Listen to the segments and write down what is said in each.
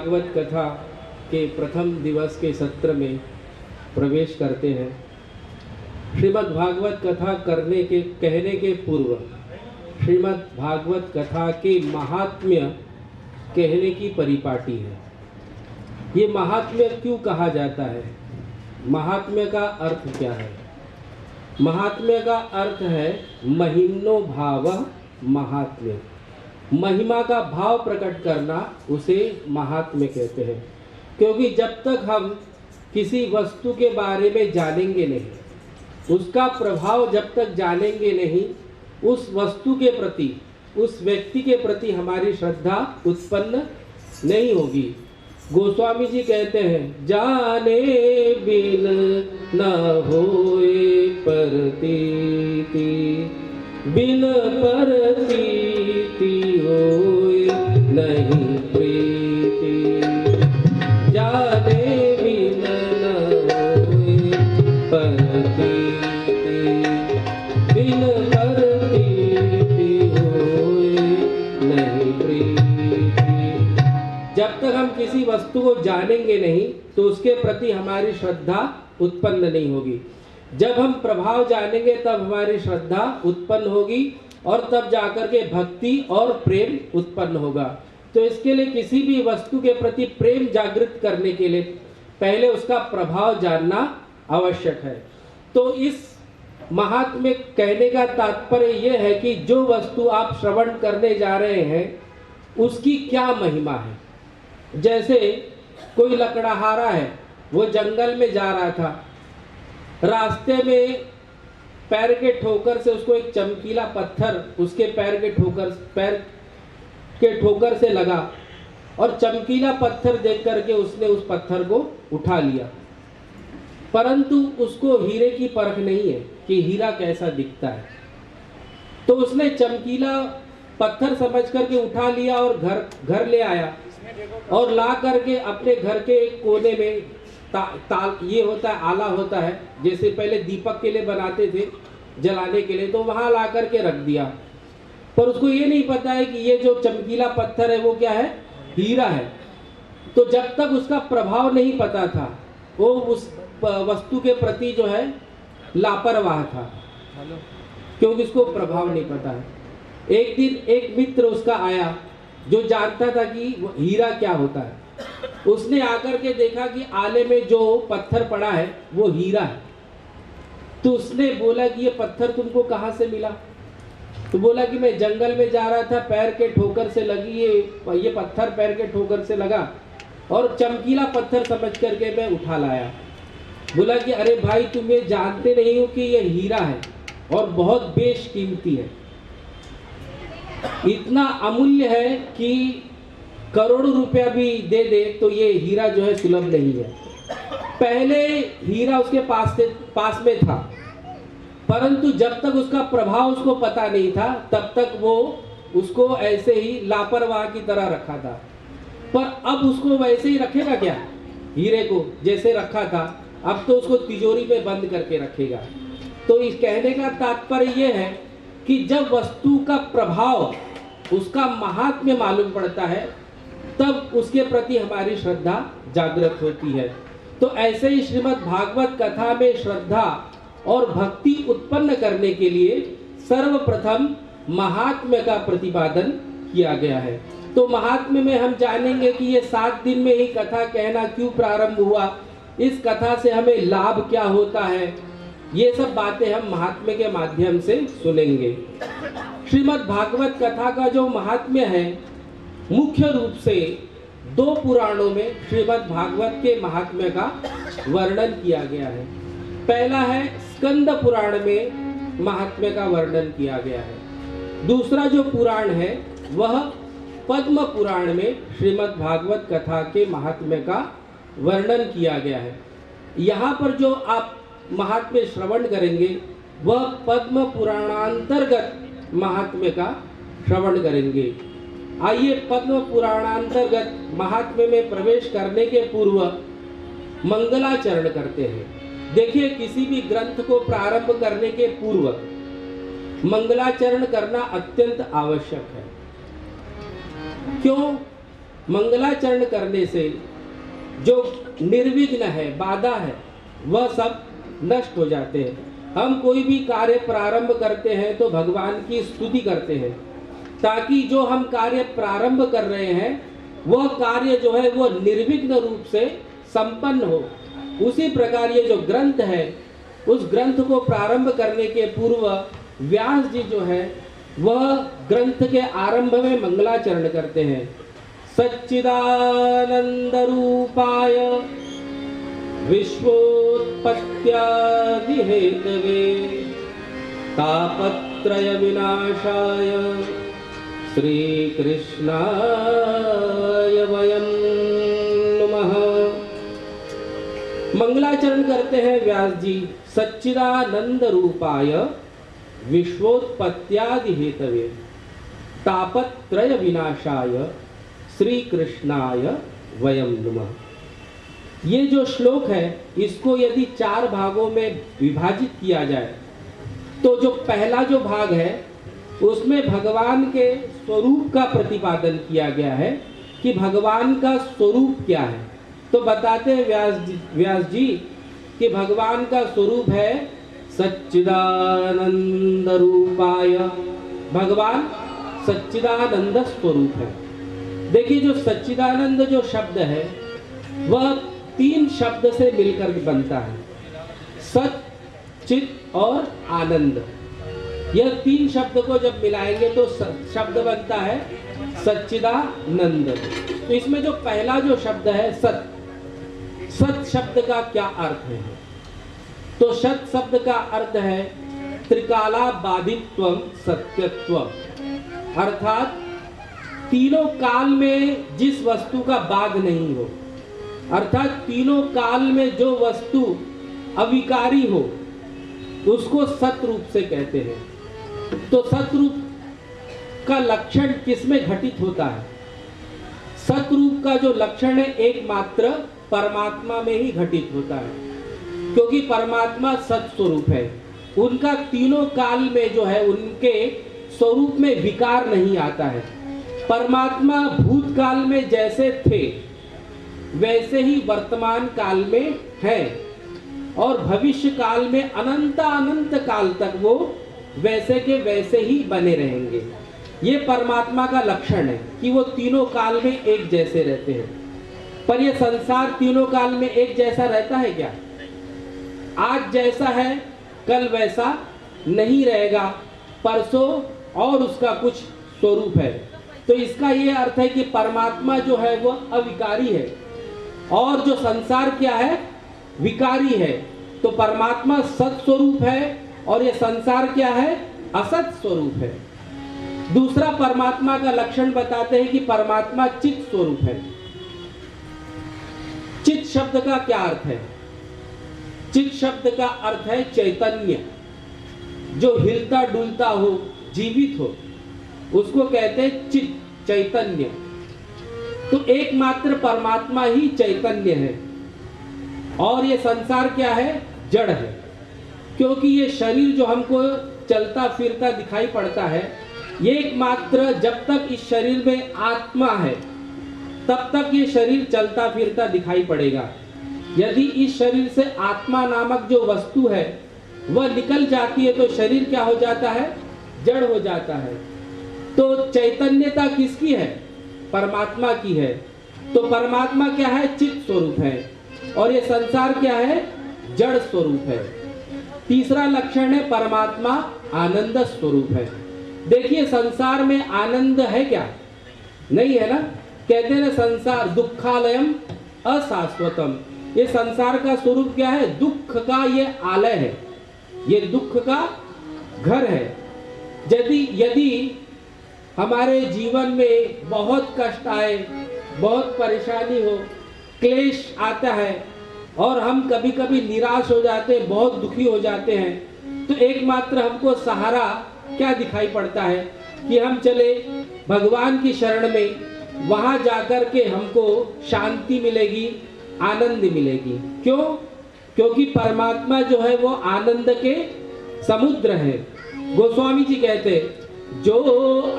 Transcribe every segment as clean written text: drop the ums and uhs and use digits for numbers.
भागवत कथा के प्रथम दिवस के सत्र में प्रवेश करते हैं। श्रीमद् भागवत कथा कहने के पूर्व श्रीमद् भागवत कथा के महात्म्य कहने की परिपाटी है। ये महात्म्य क्यों कहा जाता है? महात्म्य का अर्थ क्या है? महात्म्य का अर्थ है महिम्नो भाव महात्म्य। महिमा का भाव प्रकट करना उसे महात्म्य कहते हैं। क्योंकि जब तक हम किसी वस्तु के बारे में जानेंगे नहीं, उसका प्रभाव जब तक जानेंगे नहीं, उस वस्तु के प्रति, उस व्यक्ति के प्रति हमारी श्रद्धा उत्पन्न नहीं होगी। गोस्वामी जी कहते हैं, जाने बिन न होए प्रतीति, बिन प्रतीति होए नहीं प्रीति। जाने बिन न होए प्रतीति, बिन प्रतीति होए नहीं प्रीति। जब तक हम किसी वस्तु को जानेंगे नहीं तो उसके प्रति हमारी श्रद्धा उत्पन्न नहीं होगी। जब हम प्रभाव जानेंगे तब हमारी श्रद्धा उत्पन्न होगी और तब जाकर के भक्ति और प्रेम उत्पन्न होगा। तो इसके लिए किसी भी वस्तु के प्रति प्रेम जागृत करने के लिए पहले उसका प्रभाव जानना आवश्यक है। तो इस महात्म्य कहने का तात्पर्य यह है कि जो वस्तु आप श्रवण करने जा रहे हैं उसकी क्या महिमा है। जैसे कोई लकड़हारा है, वो जंगल में जा रहा था, रास्ते में पैर के ठोकर से उसको एक चमकीला पत्थर उसके पैर के ठोकर से लगा और चमकीला पत्थर देख करके उसने उस पत्थर को उठा लिया, परंतु उसको हीरे की परख नहीं है कि हीरा कैसा दिखता है। तो उसने चमकीला पत्थर समझ करके उठा लिया और घर ले आया और ला करके अपने घर के एक कोने में ये होता है, आला होता है, जैसे पहले दीपक के लिए बनाते थे जलाने के लिए, तो वहां ला करके रख दिया। पर उसको ये नहीं पता है कि ये जो चमकीला पत्थर है वो क्या है? हीरा है। तो जब तक उसका प्रभाव नहीं पता था वो उस वस्तु के प्रति जो है लापरवाह था, क्योंकि उसको प्रभाव नहीं पता है। एक दिन एक मित्र उसका आया जो जानता था कि हीरा क्या होता है। उसने आकर के देखा कि आले में जो पत्थर पड़ा है वो हीरा है। तो उसने बोला कि ये पत्थर तुमको कहाँ से मिला? तो बोला कि मैं जंगल में जा रहा था, पैर के ठोकर से लगी ये पत्थर पैर के ठोकर से लगा और चमकीला पत्थर समझ करके मैं उठा लाया। बोला कि अरे भाई, तुम ये जानते नहीं हो कि ये हीरा है और बहुत बेशकीमती है, इतना अमूल्य है कि करोड़ों रुपया भी दे दे तो ये हीरा जो है सुलभ नहीं है। पहले हीरा उसके पास में था, परंतु जब तक उसका प्रभाव उसको पता नहीं था तब तक वो उसको ऐसे ही लापरवाह की तरह रखा था। पर अब उसको वैसे ही रखेगा क्या? हीरे को जैसे रखा था अब तो उसको तिजोरी में बंद करके रखेगा। तो इस कहने का तात्पर्य यह है कि जब वस्तु का प्रभाव, उसका महात्म्य मालूम पड़ता है तब उसके प्रति हमारी श्रद्धा जागृत होती है। तो ऐसे ही श्रीमद् भागवत कथा में श्रद्धा और भक्ति उत्पन्न करने के लिए सर्वप्रथम महात्म्य का प्रतिपादन किया गया है। तो महात्म्य में हम जानेंगे कि ये 7 दिन में ही कथा कहना क्यों प्रारंभ हुआ, इस कथा से हमें लाभ क्या होता है, ये सब बातें हम महात्म्य के माध्यम से सुनेंगे। श्रीमद् भागवत कथा का जो महात्म्य है, मुख्य रूप से 2 पुराणों में श्रीमद् भागवत के महात्म्य का वर्णन किया गया है। पहला है स्कंद पुराण में महात्म्य का वर्णन किया गया है। दूसरा जो पुराण है वह पद्म पुराण में श्रीमद् भागवत कथा के महात्म्य का वर्णन किया गया है। यहाँ पर जो आप महात्म्य श्रवण करेंगे वह पद्म पुराणांतर्गत महात्म्य का श्रवण करेंगे। आइए पद्म पुराणांतर्गत महात्म्य में प्रवेश करने के पूर्व मंगलाचरण करते हैं। देखिए, किसी भी ग्रंथ को प्रारंभ करने के पूर्व मंगलाचरण करना अत्यंत आवश्यक है। क्यों? मंगलाचरण करने से जो निर्विघ्न है, बाधा है, वह सब नष्ट हो जाते हैं। हम कोई भी कार्य प्रारंभ करते हैं तो भगवान की स्तुति करते हैं, ताकि जो हम कार्य प्रारंभ कर रहे हैं वह कार्य जो है वो निर्विघ्न रूप से संपन्न हो। उसी प्रकार ये जो ग्रंथ है, उस ग्रंथ को प्रारंभ करने के पूर्व व्यास जी जो है वह ग्रंथ के आरंभ में मंगलाचरण करते हैं। सच्चिदानंद रूपाय विश्वोत्पत्त्यादि हेतवे तापत्रय विनाशाय श्री कृष्णाय वयं नमः। मंगलाचरण करते हैं व्यास जी। सच्चिदानंद रूपाय विश्वोत्पत्त्यादि हेतवे तापत्रय विनाशाय श्री कृष्णाय वयं नमः। ये जो श्लोक है इसको यदि 4 भागों में विभाजित किया जाए तो जो पहला जो भाग है उसमें भगवान के स्वरूप का प्रतिपादन किया गया है कि भगवान का स्वरूप क्या है। तो बताते हैं व्यास जी कि भगवान का स्वरूप है सच्चिदानंद रूपाय। भगवान सच्चिदानंद स्वरूप है। देखिए जो सच्चिदानंद जो शब्द है वह 3 शब्द से मिलकर बनता है, सत, चित और आनंद। यह 3 शब्द को जब मिलाएंगे तो शब्द बनता है सच्चिदानंद। तो इसमें जो पहला जो शब्द है सत, सत शब्द का क्या अर्थ है? तो सत शब्द का अर्थ है त्रिकाला बाधित्वम सत्यत्व, अर्थात तीनों काल में जिस वस्तु का बाध नहीं हो, अर्थात तीनों काल में जो वस्तु अविकारी हो उसको सत रूप से कहते हैं। तो सत रूप का लक्षण किसमें घटित होता है? सत रूप का जो लक्षण है एकमात्र परमात्मा में ही घटित होता है, क्योंकि परमात्मा सत स्वरूप है। उनका तीनों काल में जो है उनके स्वरूप में विकार नहीं आता है। परमात्मा भूतकाल में जैसे थे वैसे ही वर्तमान काल में है और भविष्य काल में अनंत काल तक वो वैसे के वैसे ही बने रहेंगे। ये परमात्मा का लक्षण है कि वो तीनों काल में एक जैसे रहते हैं। पर ये संसार तीनों काल में एक जैसा रहता है क्या? आज जैसा है कल वैसा नहीं रहेगा, परसों और उसका कुछ स्वरूप है। तो इसका ये अर्थ है कि परमात्मा जो है वो अविकारी है और जो संसार क्या है, विकारी है। तो परमात्मा सत स्वरूप है और ये संसार क्या है, असत स्वरूप है। दूसरा परमात्मा का लक्षण बताते हैं कि परमात्मा चित स्वरूप है। चित शब्द का क्या अर्थ है? चित शब्द का अर्थ है चैतन्य, जो हिलता डुलता हो, जीवित हो, उसको कहते हैं चित, चैतन्य। तो एकमात्र परमात्मा ही चैतन्य है और ये संसार क्या है, जड़ है। क्योंकि ये शरीर जो हमको चलता फिरता दिखाई पड़ता है, ये एकमात्र जब तक इस शरीर में आत्मा है तब तक ये शरीर चलता फिरता दिखाई पड़ेगा। यदि इस शरीर से आत्मा नामक जो वस्तु है वह निकल जाती है तो शरीर क्या हो जाता है, जड़ हो जाता है। तो चैतन्यता किसकी है? परमात्मा की है। तो परमात्मा क्या है, चित स्वरूप है और ये संसार क्या है, जड़ स्वरूप है। तीसरा लक्षण है परमात्मा आनंद स्वरूप है। देखिए संसार में आनंद है क्या? नहीं है ना। कहते हैं ना संसार दुखालयम अशाश्वतम। ये संसार का स्वरूप क्या है, दुख का ये आलय है, ये दुख का घर है। यदि हमारे जीवन में बहुत कष्ट आए, बहुत परेशानी हो, क्लेश आता है और हम कभी कभी निराश हो जाते हैं, बहुत दुखी हो जाते हैं, तो एकमात्र हमको सहारा क्या दिखाई पड़ता है कि हम चले भगवान की शरण में, वहां जाकर के हमको शांति मिलेगी, आनंद मिलेगी। क्यों? क्योंकि परमात्मा जो है वो आनंद के समुद्र है। गोस्वामी जी कहते जो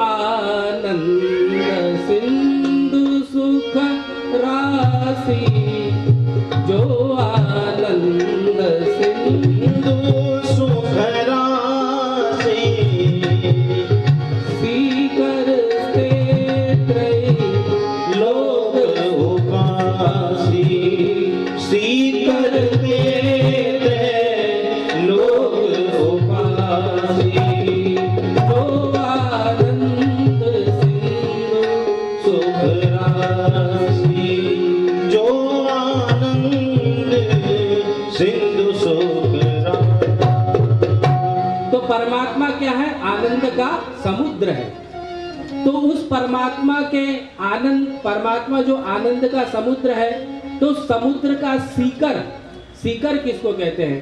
आनंद सिंधु सुख जो आनंद सिंधु सुख राशि सीकर से लोक उपासी सीकर लोक उपासी जो आनंद सिंधु सुख राशि जो आनंद सिंधु सुख राशि। तो परमात्मा क्या है? आनंद का समुद्र है। तो उस परमात्मा के आनंद, परमात्मा जो आनंद का समुद्र है, तो समुद्र का सीकर, सीकर किसको कहते हैं?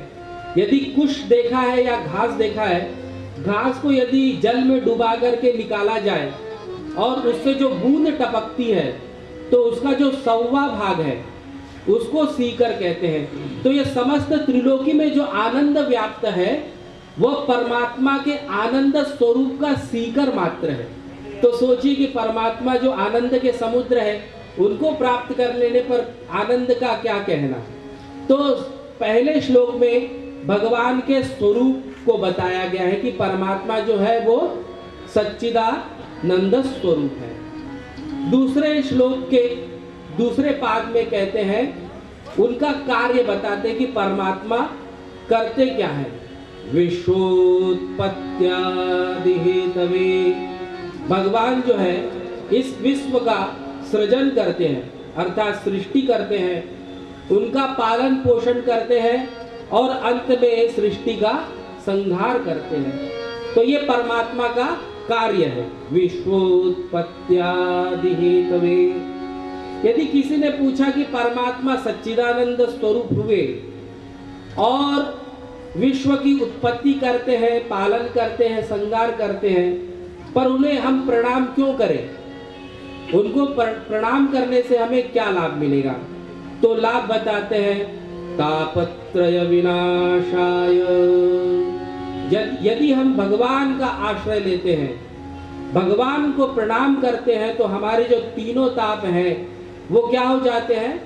यदि कुश देखा है या घास देखा है, घास को यदि जल में डुबा करके निकाला जाए और उससे जो बूंद टपकती है, तो उसका जो 100वां भाग है उसको सीकर कहते हैं। तो ये समस्त त्रिलोकी में जो आनंद व्याप्त है वह परमात्मा के आनंद स्वरूप का सीकर मात्र है। तो सोचिए कि परमात्मा जो आनंद के समुद्र है, उनको प्राप्त कर लेने पर आनंद का क्या कहना। तो पहले श्लोक में भगवान के स्वरूप को बताया गया है कि परमात्मा जो है वो सच्चिदानंद स्वरूप है। दूसरे श्लोक के दूसरे पाद में कहते हैं, उनका कार्य बताते हैं कि परमात्मा करते क्या है। विश्वोत्पत्त्यादि हेतवे, भगवान जो है इस विश्व का सृजन करते हैं, अर्थात सृष्टि करते हैं, उनका पालन पोषण करते हैं और अंत में सृष्टि का संहार करते हैं। तो ये परमात्मा का कार्य है। विश्वोत्पत्त्यादि हेतवे। यदि किसी ने पूछा कि परमात्मा सच्चिदानंद स्वरूप हुए और विश्व की उत्पत्ति करते हैं, पालन करते हैं, संहार करते हैं, पर उन्हें हम प्रणाम क्यों करें? उनको प्रणाम करने से हमें क्या लाभ मिलेगा? तो लाभ बताते हैं, तापत्रय विनाशाय। यदि हम भगवान का आश्रय लेते हैं, भगवान को प्रणाम करते हैं, तो हमारे जो तीनों ताप हैं वो क्या हो जाते हैं?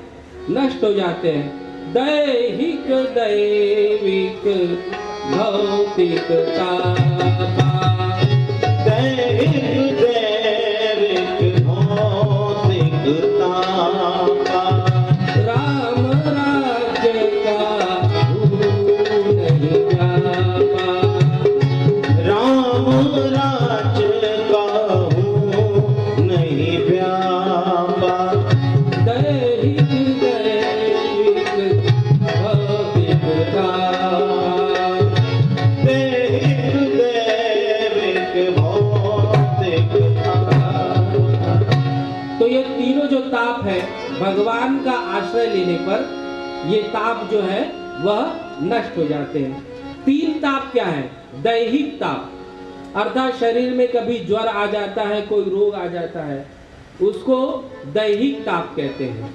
नष्ट हो जाते हैं। दैहिक दैविक भौतिक तापा, दैहिक दैविक भौतिक तापा, राम राज्य का नहीं व्यापा, राम राज्य का नहीं व्यापा, दैहिक दैविक भौतिक तापा, दैहिक दैविक भौतिक तापा। तो ये तीनों जो ताप है, भगवान का आश्रय लेने पर ये ताप जो है वह नष्ट हो जाते हैं। तीन ताप क्या है? दैहिक ताप, अर्थात शरीर में कभी ज्वर आ जाता है, कोई रोग आ जाता है, उसको दैहिक ताप कहते हैं।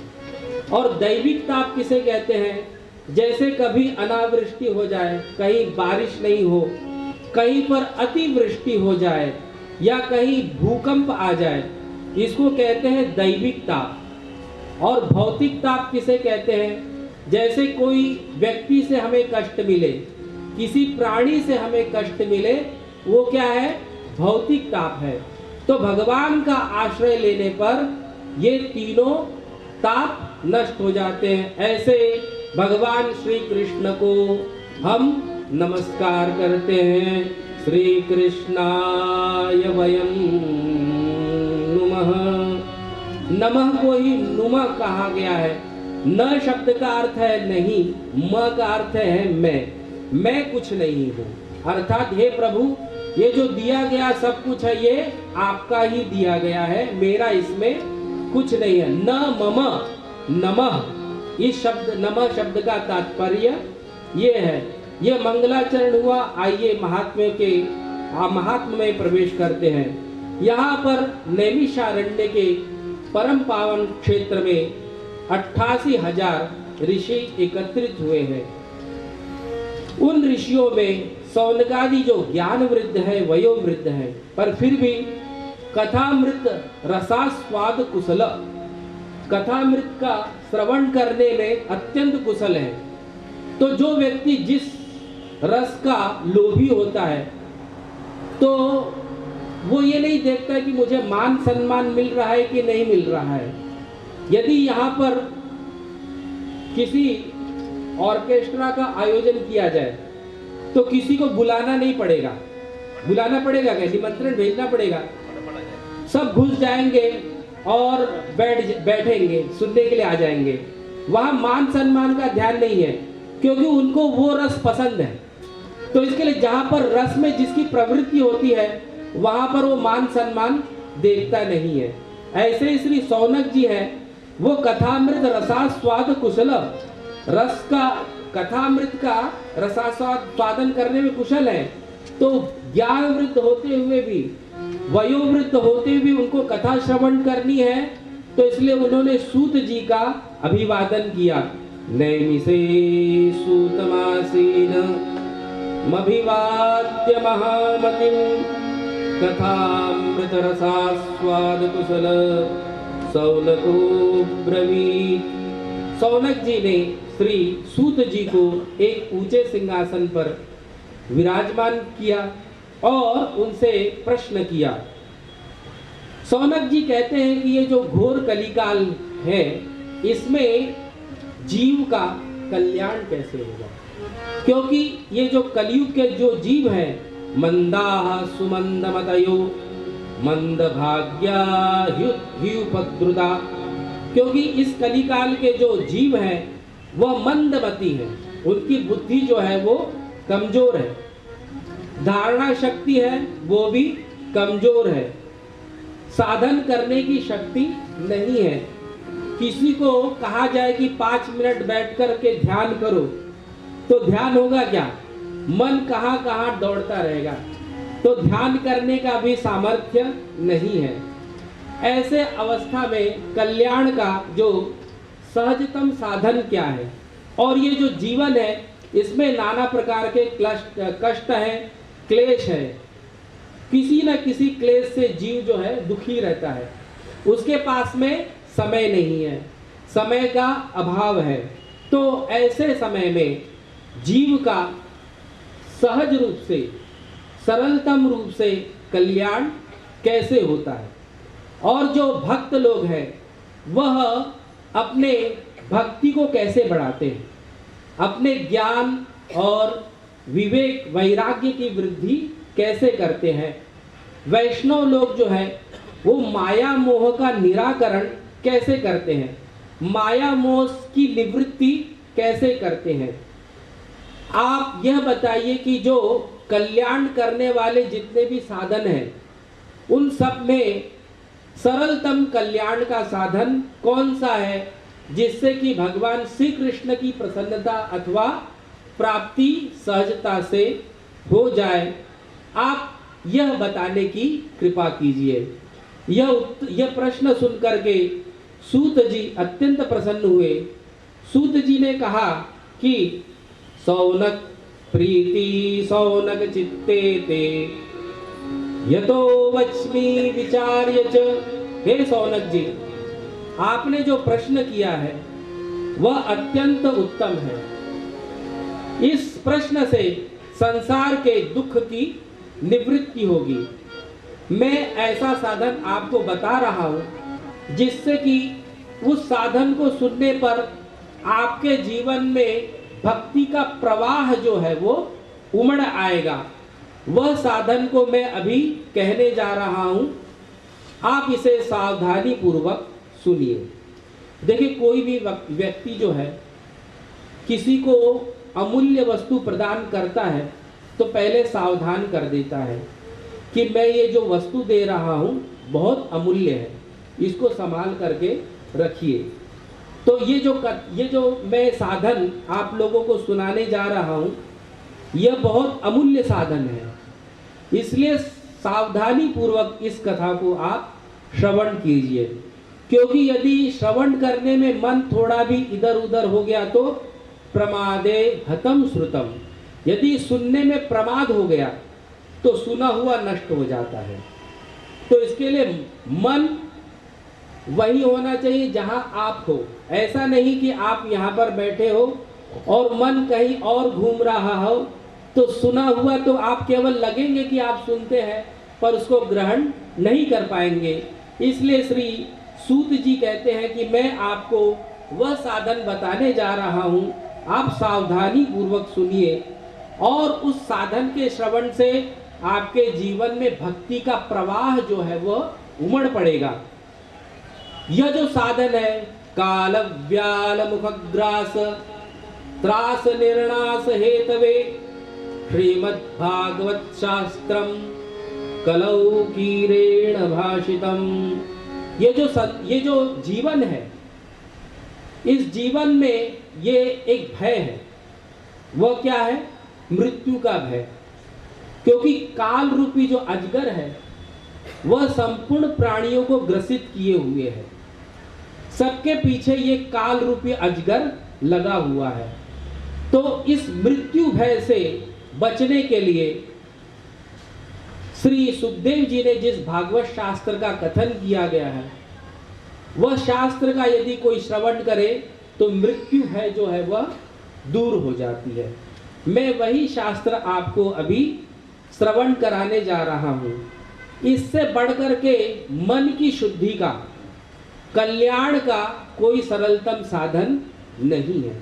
और दैविक ताप किसे कहते हैं? जैसे कभी अनावृष्टि हो जाए, कहीं बारिश नहीं हो, कहीं पर अतिवृष्टि हो जाए या कहीं भूकंप आ जाए, इसको कहते हैं दैविक ताप। और भौतिक ताप किसे कहते हैं? जैसे कोई व्यक्ति से हमें कष्ट मिले, किसी प्राणी से हमें कष्ट मिले, वो क्या है? भौतिक ताप है। तो भगवान का आश्रय लेने पर ये तीनों ताप नष्ट हो जाते हैं। ऐसे भगवान श्री कृष्ण को हम नमस्कार करते हैं। श्री कृष्णाय वयं नुमः। नमः को ही नुमः कहा गया है। न शब्द का अर्थ है नहीं, म का अर्थ है मैं कुछ नहीं हूँ। अर्थात हे प्रभु, ये जो दिया गया सब कुछ है ये आपका ही दिया गया है, मेरा इसमें कुछ नहीं है। न मम नमः, इस शब्द नमः शब्द का तात्पर्य ये है। ये मंगलाचरण हुआ। आइए महात्म्य में प्रवेश करते हैं। यहाँ पर नैमिषारण्य के परम पावन क्षेत्र में 88,000 ऋषि एकत्रित हुए हैं। उन ऋषियों में सौनकादि जो ज्ञान वृद्ध है, वयो वृद्ध है, पर फिर भी कथामृत रसास्वाद कुशल, कथामृत का श्रवण करने में अत्यंत कुशल है। तो जो व्यक्ति जिस रस का लोभी होता है, तो वो ये नहीं देखता कि मुझे मान सम्मान मिल रहा है कि नहीं मिल रहा है। यदि यहाँ पर किसी ऑर्केस्ट्रा का आयोजन किया जाए तो किसी को बुलाना नहीं पड़ेगा। बुलाना पड़ेगा क्या? निमंत्रण भेजना पड़ेगा। सब घुस जाएंगे और बैठेंगे, सुनने के लिए आ जाएंगे। वहां मान सम्मान का ध्यान नहीं है, क्योंकि उनको वो रस पसंद है। तो इसके लिए जहां पर रस में जिसकी प्रवृत्ति होती है, वहां पर वो मान सम्मान देखता नहीं है। ऐसे ही श्री सौनक जी हैं, वो कथामृत रसास्वाद कुशल, रस का कथामृत का रसास्वादन करने में कुशल है। तो ज्ञान वृद्ध होते हुए भी, वयोवृद्ध होते हुए भी उनको कथा श्रवण करनी है। तो इसलिए उन्होंने सूत जी का अभिवादन किया। नैमिषे सूतमासीन मभिवाद्य महामतिम कथामृत रसास्वाद कुशल सौनको ब्रवीत। सौनक जी ने श्री सूत जी को एक ऊंचे सिंहासन पर विराजमान किया और उनसे प्रश्न किया। सौनक जी कहते हैं कि ये जो घोर कलिकाल है, इसमें जीव का कल्याण कैसे होगा? क्योंकि ये जो कलयुग के जो जीव हैं, मंदाः सुमंदमतयो मंदभाग्या ह्युपद्रुता, क्योंकि इस कलिकाल के जो जीव हैं वह मंदमती हैं, उनकी बुद्धि जो है वो कमजोर है, धारणा शक्ति है वो भी कमजोर है, साधन करने की शक्ति नहीं है। किसी को कहा जाए कि 5 मिनट बैठ कर के ध्यान करो, तो ध्यान होगा क्या? मन कहाँ कहाँ दौड़ता रहेगा। तो ध्यान करने का भी सामर्थ्य नहीं है। ऐसे अवस्था में कल्याण का जो सहजतम साधन क्या है? और ये जो जीवन है, इसमें नाना प्रकार के कष्ट है, क्लेश है। किसी न किसी क्लेश से जीव जो है दुखी रहता है। उसके पास में समय नहीं है, समय का अभाव है। तो ऐसे समय में जीव का सहज रूप से, सरलतम रूप से कल्याण कैसे होता है? और जो भक्त लोग हैं, वह अपने भक्ति को कैसे बढ़ाते हैं? अपने ज्ञान और विवेक वैराग्य की वृद्धि कैसे करते हैं? वैष्णव लोग जो है वो माया मोह का निराकरण कैसे करते हैं? माया मोह की निवृत्ति कैसे करते हैं? आप यह बताइए कि जो कल्याण करने वाले जितने भी साधन हैं, उन सब में सरलतम कल्याण का साधन कौन सा है, जिससे कि भगवान श्री कृष्ण की प्रसन्नता अथवा प्राप्ति सहजता से हो जाए? आप यह बताने की कृपा कीजिए। यह प्रश्न सुनकर के सूत जी अत्यंत प्रसन्न हुए। सूत जी ने कहा कि सौनक प्रीति सौनक चित्ते ते यतो वच्मि विचार्य च। हे सौनक जी, आपने जो प्रश्न किया है वह अत्यंत उत्तम है। इस प्रश्न से संसार के दुख की निवृत्ति होगी। मैं ऐसा साधन आपको बता रहा हूं जिससे कि उस साधन को सुनने पर आपके जीवन में भक्ति का प्रवाह जो है वो उमड़ आएगा। वह साधन को मैं अभी कहने जा रहा हूं, आप इसे सावधानी पूर्वक सुनिए। देखिए, कोई भी व्यक्ति जो है किसी को अमूल्य वस्तु प्रदान करता है तो पहले सावधान कर देता है कि मैं ये जो वस्तु दे रहा हूं बहुत अमूल्य है, इसको संभाल करके रखिए। तो ये जो मैं साधन आप लोगों को सुनाने जा रहा हूं, यह बहुत अमूल्य साधन है। इसलिए सावधानी पूर्वक इस कथा को आप श्रवण कीजिए, क्योंकि यदि श्रवण करने में मन थोड़ा भी इधर उधर हो गया तो प्रमादे हतम श्रुतम। यदि सुनने में प्रमाद हो गया तो सुना हुआ नष्ट हो जाता है। तो इसके लिए मन वही होना चाहिए जहां आप हो। ऐसा नहीं कि आप यहाँ पर बैठे हो और मन कहीं और घूम रहा हो, तो सुना हुआ तो आप केवल लगेंगे कि आप सुनते हैं, पर उसको ग्रहण नहीं कर पाएंगे। इसलिए श्री सूत जी कहते हैं कि मैं आपको वह साधन बताने जा रहा हूँ, आप सावधानी पूर्वक सुनिए, और उस साधन के श्रवण से आपके जीवन में भक्ति का प्रवाह जो है वह उमड़ पड़ेगा। यह जो साधन है, काल व्याल मुखग्रास त्रास निर्णास हेतवे श्रीमद् भागवत शास्त्रम कलौ कीरेण भाषितम। ये जो जीवन है, इस जीवन में ये एक भय है। वह क्या है? मृत्यु का भय। क्योंकि काल रूपी जो अजगर है वह संपूर्ण प्राणियों को ग्रसित किए हुए है। सबके पीछे ये काल रूपी अजगर लगा हुआ है। तो इस मृत्यु भय से बचने के लिए श्री सुखदेव जी ने जिस भागवत शास्त्र का कथन किया गया है, वह शास्त्र का यदि कोई श्रवण करे तो मृत्यु भय जो है वह दूर हो जाती है। मैं वही शास्त्र आपको अभी श्रवण कराने जा रहा हूँ। इससे बढ़कर के मन की शुद्धि का, कल्याण का कोई सरलतम साधन नहीं है।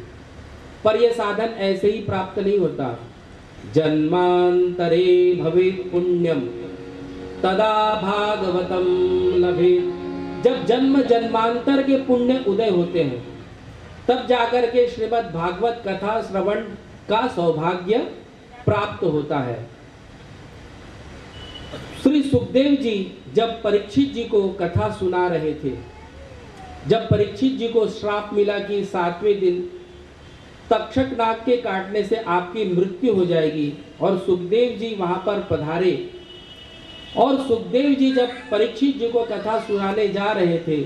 पर यह साधन ऐसे ही प्राप्त नहीं होता। जन्मांतरे भवेत् पुण्यम तदा भागवतम लभेत्। जब जन्म जन्मांतर के पुण्य उदय होते हैं, तब जाकर के श्रीमद् भागवत कथा श्रवण का सौभाग्य प्राप्त होता है। श्री सुखदेव जी जब परीक्षित जी को कथा सुना रहे थे, जब परीक्षित जी को श्राप मिला कि 7वें दिन तक्षक नाग के काटने से आपकी मृत्यु हो जाएगी, और सुखदेव जी वहां पर पधारे, और सुखदेव जी जब परीक्षित जी को कथा सुनाने जा रहे थे,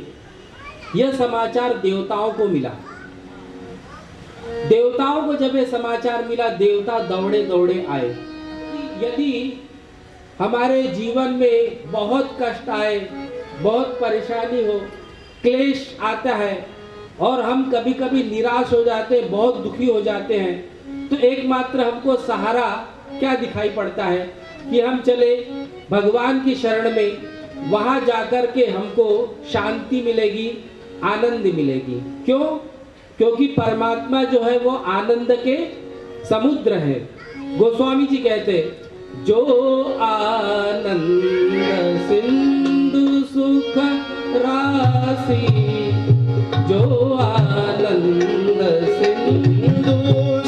यह समाचार देवताओं को मिला। देवताओं को जब यह समाचार मिला, देवता दौड़े दौड़े आए। यदि हमारे जीवन में बहुत कष्ट आए, बहुत परेशानी हो, क्लेश आता है, और हम कभी कभी निराश हो जाते हैं, बहुत दुखी हो जाते हैं, तो एकमात्र हमको सहारा क्या दिखाई पड़ता है कि हम चले भगवान की शरण में। वहां जाकर के हमको शांति मिलेगी, आनंद मिलेगी। क्यों? क्योंकि परमात्मा जो है वो आनंद के समुद्र है। गोस्वामी जी कहते, जो आनंद सिंधु सुख राशि, जो आनंद सिंधु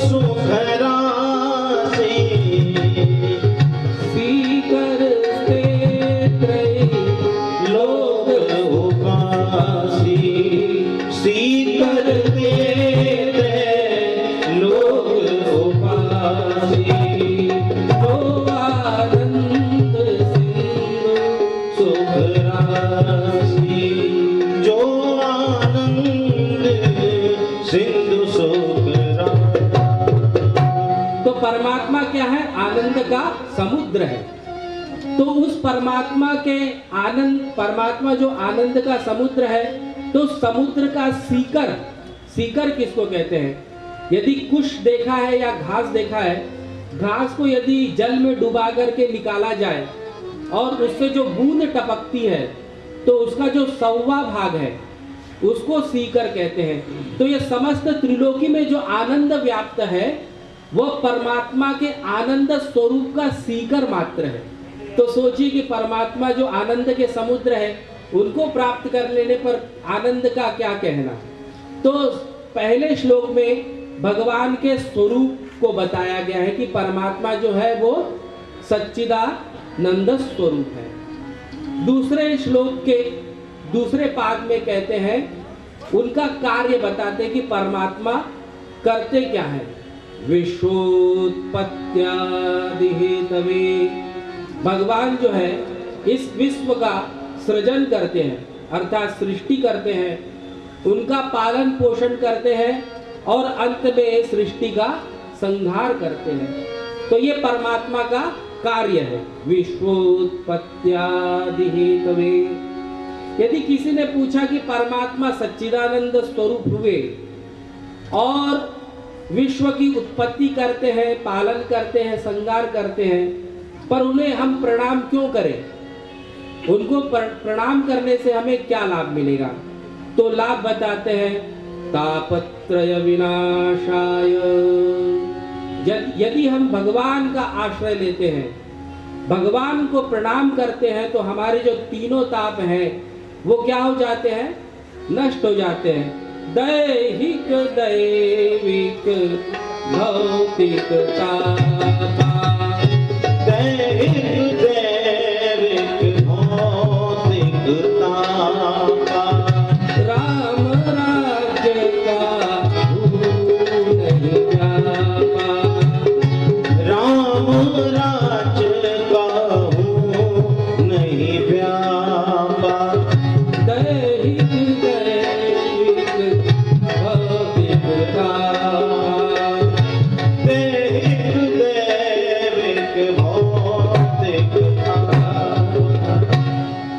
सुख राशि, सीकरते त्रय लोक उपासी, सीकरते त्रय लोक उपासी। जो आनंद सिंधु सुख राशि, जो आनंद सिंधु सुख राशि। तो परमात्मा क्या है? आनंद का समुद्र है। तो उस परमात्मा के आनंद, परमात्मा जो आनंद का समुद्र है, तो समुद्र का सीकर, सीकर किसको कहते हैं? यदि कुश देखा है या घास देखा है, घास को यदि जल में डुबा करके निकाला जाए और उससे जो बूंद टपकती है, तो उसका जो 100वां भाग है उसको सीकर कहते हैं। तो ये समस्त त्रिलोकी में जो आनंद व्याप्त है, वह परमात्मा के आनंद स्वरूप का सीकर मात्र है। तो सोचिए कि परमात्मा जो आनंद के समुद्र है, उनको प्राप्त कर लेने पर आनंद का क्या कहना। तो पहले श्लोक में भगवान के स्वरूप को बताया गया है कि परमात्मा जो है वो सच्चिदानंद स्वरूप है। दूसरे श्लोक के दूसरे पाद में कहते हैं, उनका कार्य बताते हैं कि परमात्मा करते क्या है। विश्वोत्पत्त्यादि हेतवे, भगवान जो है इस विश्व का सृजन करते हैं, अर्थात सृष्टि करते हैं, उनका पालन पोषण करते हैं, और अंत में सृष्टि का संहार करते हैं। तो ये परमात्मा का कार्य है। विश्वोत्पत्त्यादि हेतवे, यदि किसी ने पूछा कि परमात्मा सच्चिदानंद स्वरूप हुए और विश्व की उत्पत्ति करते हैं, पालन करते हैं, संहार करते हैं, पर उन्हें हम प्रणाम क्यों करें? उनको प्रणाम करने से हमें क्या लाभ मिलेगा? तो लाभ बताते हैं, तापत्रय विनाशाय। यदि हम भगवान का आश्रय लेते हैं, भगवान को प्रणाम करते हैं, तो हमारे जो तीनों ताप हैं वो क्या हो जाते हैं? नष्ट हो जाते हैं। दैहिक दैविक भौतिक तापा, दैहिक दैविक भौतिक तापा, राम राज्य का भूल नहीं जापा, राम राज्य का हूँ नहीं व्यापा, दैहिक दैविक भौतिक तापा, दैहिक दैविक भौतिक तापा।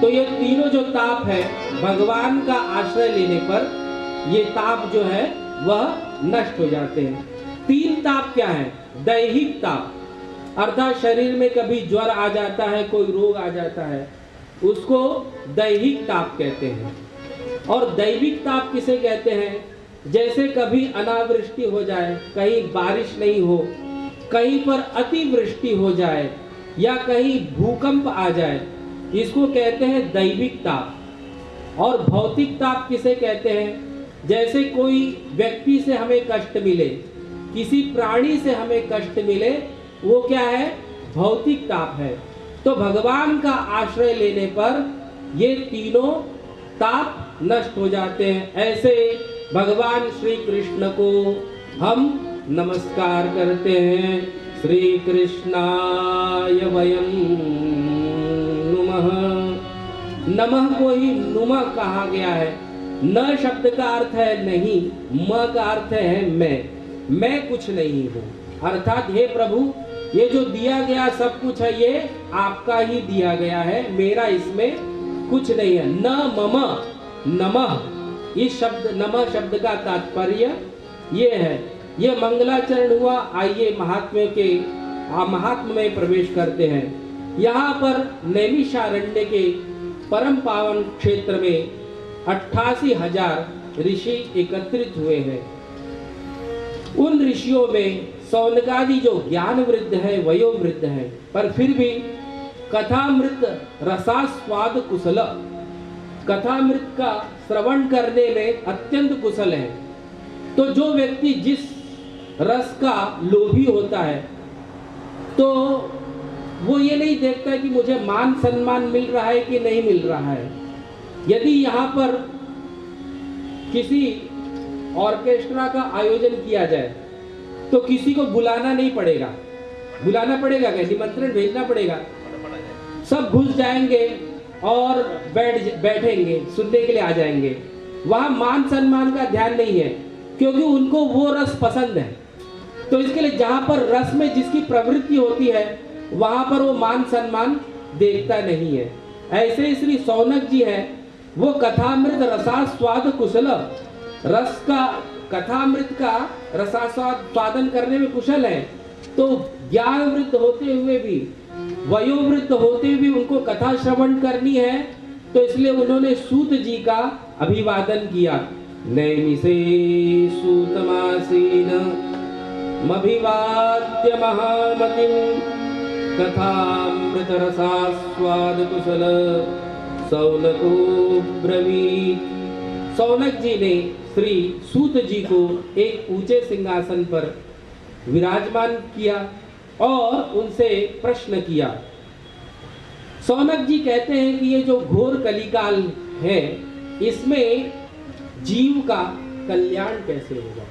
तो ये तीनों जो ताप है, भगवान का आश्रय लेने पर ये ताप जो है वह नष्ट हो जाते हैं। तीन ताप क्या है? दैहिक ताप, अर्थात शरीर में कभी ज्वर आ जाता है, कोई रोग आ जाता है, उसको दैहिक ताप कहते हैं। और दैविक ताप किसे कहते हैं? जैसे कभी अनावृष्टि हो जाए, कहीं बारिश नहीं हो, कहीं पर अतिवृष्टि हो जाए, या कहीं भूकंप आ जाए, इसको कहते हैं दैविक ताप। और भौतिक ताप किसे कहते हैं? जैसे कोई व्यक्ति से हमें कष्ट मिले, किसी प्राणी से हमें कष्ट मिले, वो क्या है? भौतिक ताप है। तो भगवान का आश्रय लेने पर ये तीनों ताप नष्ट हो जाते हैं। ऐसे भगवान श्री कृष्ण को हम नमस्कार करते हैं। श्री कृष्णाय वयं नुमः। नमः को ही नुमः कहा गया है। न शब्द का अर्थ है नहीं, म का अर्थ है मैं कुछ नहीं हूँ। अर्थात हे प्रभु, ये जो दिया गया सब कुछ है, ये आपका ही दिया गया है, मेरा इसमें कुछ नहीं है। न मम नमः, इस शब्द नमः शब्द का तात्पर्य ये है। ये मंगलाचरण हुआ। आइए महात्म्य में प्रवेश करते हैं। यहाँ पर नैमिषारण्य के परम पावन क्षेत्र में 88,000 ऋषि एकत्रित हुए हैं। उन ऋषियों में सौनकादि जो ज्ञान वृद्ध है, वयोवृद्ध है, पर फिर भी कथामृत रसास्वाद कुशल, कथामृत का श्रवण करने में अत्यंत कुशल है। तो जो व्यक्ति जिस रस का लोभी होता है, तो वो ये नहीं देखता है कि मुझे मान सम्मान मिल रहा है कि नहीं मिल रहा है। यदि यहाँ पर किसी ऑर्केस्ट्रा का आयोजन किया जाए तो किसी को बुलाना नहीं पड़ेगा। बुलाना पड़ेगा क्या? निमंत्रण भेजना पड़ेगा। सब घुस जाएंगे और बैठेंगे, सुनने के लिए आ जाएंगे। वहां मान सम्मान का ध्यान नहीं है, क्योंकि उनको वो रस पसंद है। तो इसके लिए जहां पर रस में जिसकी प्रवृत्ति होती है, वहां पर वो मान सम्मान देखता नहीं है। ऐसे श्री सौनक जी है, वो कथामृत रसास्वाद कुशल, रस का कथामृत का रसास्वादन करने में कुशल है। तो ज्ञान वृद्ध होते हुए भी, वयोवृद्ध होते हुए उनको कथा श्रवण करनी है, तो इसलिए उन्होंने सूत जी का अभिवादन किया। नैमिषे सूतमासीन मभिवाद्य महामतिं कथामृत रसास्वाद कुशल सौनको ब्रवीत। सौनक जी ने श्री सूत जी को एक ऊंचे सिंहासन पर विराजमान किया और उनसे प्रश्न किया। सौनक जी कहते हैं कि ये जो घोर कलिकाल है, इसमें जीव का कल्याण कैसे होगा?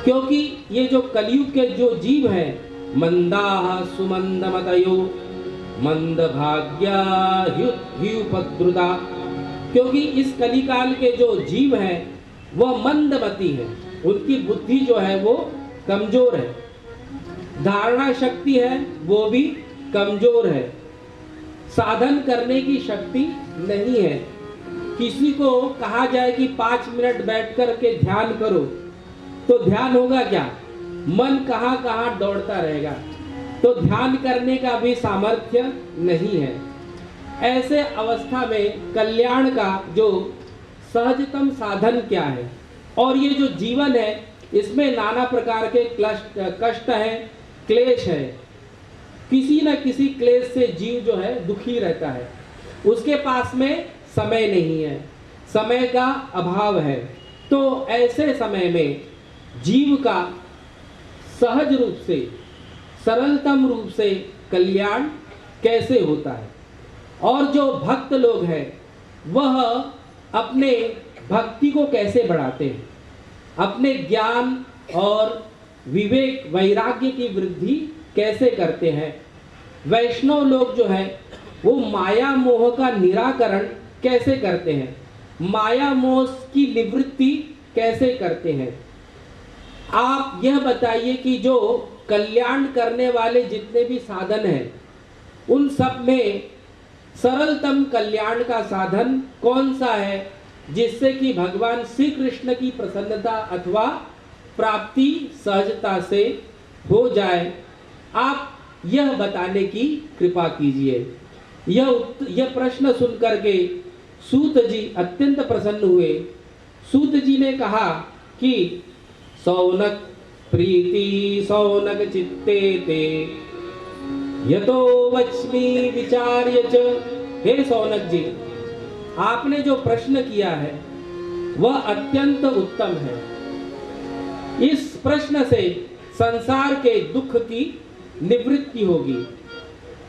क्योंकि ये जो कलयुग के जो जीव हैं, मंदाः सुमंदमतयो मंदभाग्या ह्युपद्रुता, क्योंकि इस कलिकाल के जो जीव हैं वह मंदमती हैं, उनकी बुद्धि जो है वो कमजोर है, धारणा शक्ति है वो भी कमजोर है, साधन करने की शक्ति नहीं है। किसी को कहा जाए कि 5 मिनट बैठ कर के ध्यान करो, तो ध्यान होगा क्या? मन कहां कहां दौड़ता रहेगा, तो ध्यान करने का भी सामर्थ्य नहीं है। ऐसे अवस्था में कल्याण का जो सहजतम साधन क्या है? और ये जो जीवन है इसमें नाना प्रकार के कष्ट है, क्लेश है। किसी न किसी क्लेश से जीव जो है दुखी रहता है। उसके पास में समय नहीं है, समय का अभाव है। तो ऐसे समय में जीव का सहज रूप से, सरलतम रूप से कल्याण कैसे होता है? और जो भक्त लोग हैं वह अपने भक्ति को कैसे बढ़ाते हैं, अपने ज्ञान और विवेक वैराग्य की वृद्धि कैसे करते हैं? वैष्णव लोग जो है वो माया मोह का निराकरण कैसे करते हैं, माया मोह की निवृत्ति कैसे करते हैं? आप यह बताइए कि जो कल्याण करने वाले जितने भी साधन हैं उन सब में सरलतम कल्याण का साधन कौन सा है, जिससे कि भगवान श्री कृष्ण की प्रसन्नता अथवा प्राप्ति सहजता से हो जाए? आप यह बताने की कृपा कीजिए। यह प्रश्न सुनकर के सूत जी अत्यंत प्रसन्न हुए। सूत जी ने कहा कि सौनक प्रीति सौनक चित्ते ते यतो वच्मि विचार्य च। हे सौनक जी, आपने जो प्रश्न किया है वह अत्यंत उत्तम है। इस प्रश्न से संसार के दुख की निवृत्ति होगी।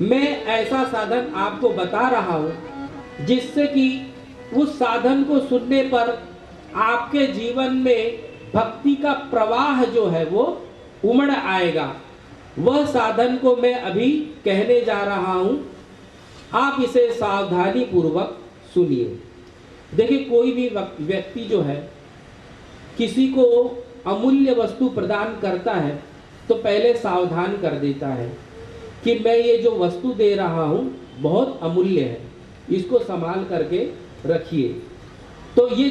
मैं ऐसा साधन आपको बता रहा हूं जिससे कि उस साधन को सुनने पर आपके जीवन में भक्ति का प्रवाह जो है वो उमड़ आएगा। वह साधन को मैं अभी कहने जा रहा हूं, आप इसे सावधानी पूर्वक सुनिए। देखिए, कोई भी व्यक्ति जो है किसी को अमूल्य वस्तु प्रदान करता है तो पहले सावधान कर देता है कि मैं ये जो वस्तु दे रहा हूं बहुत अमूल्य है, इसको संभाल करके रखिए। तो ये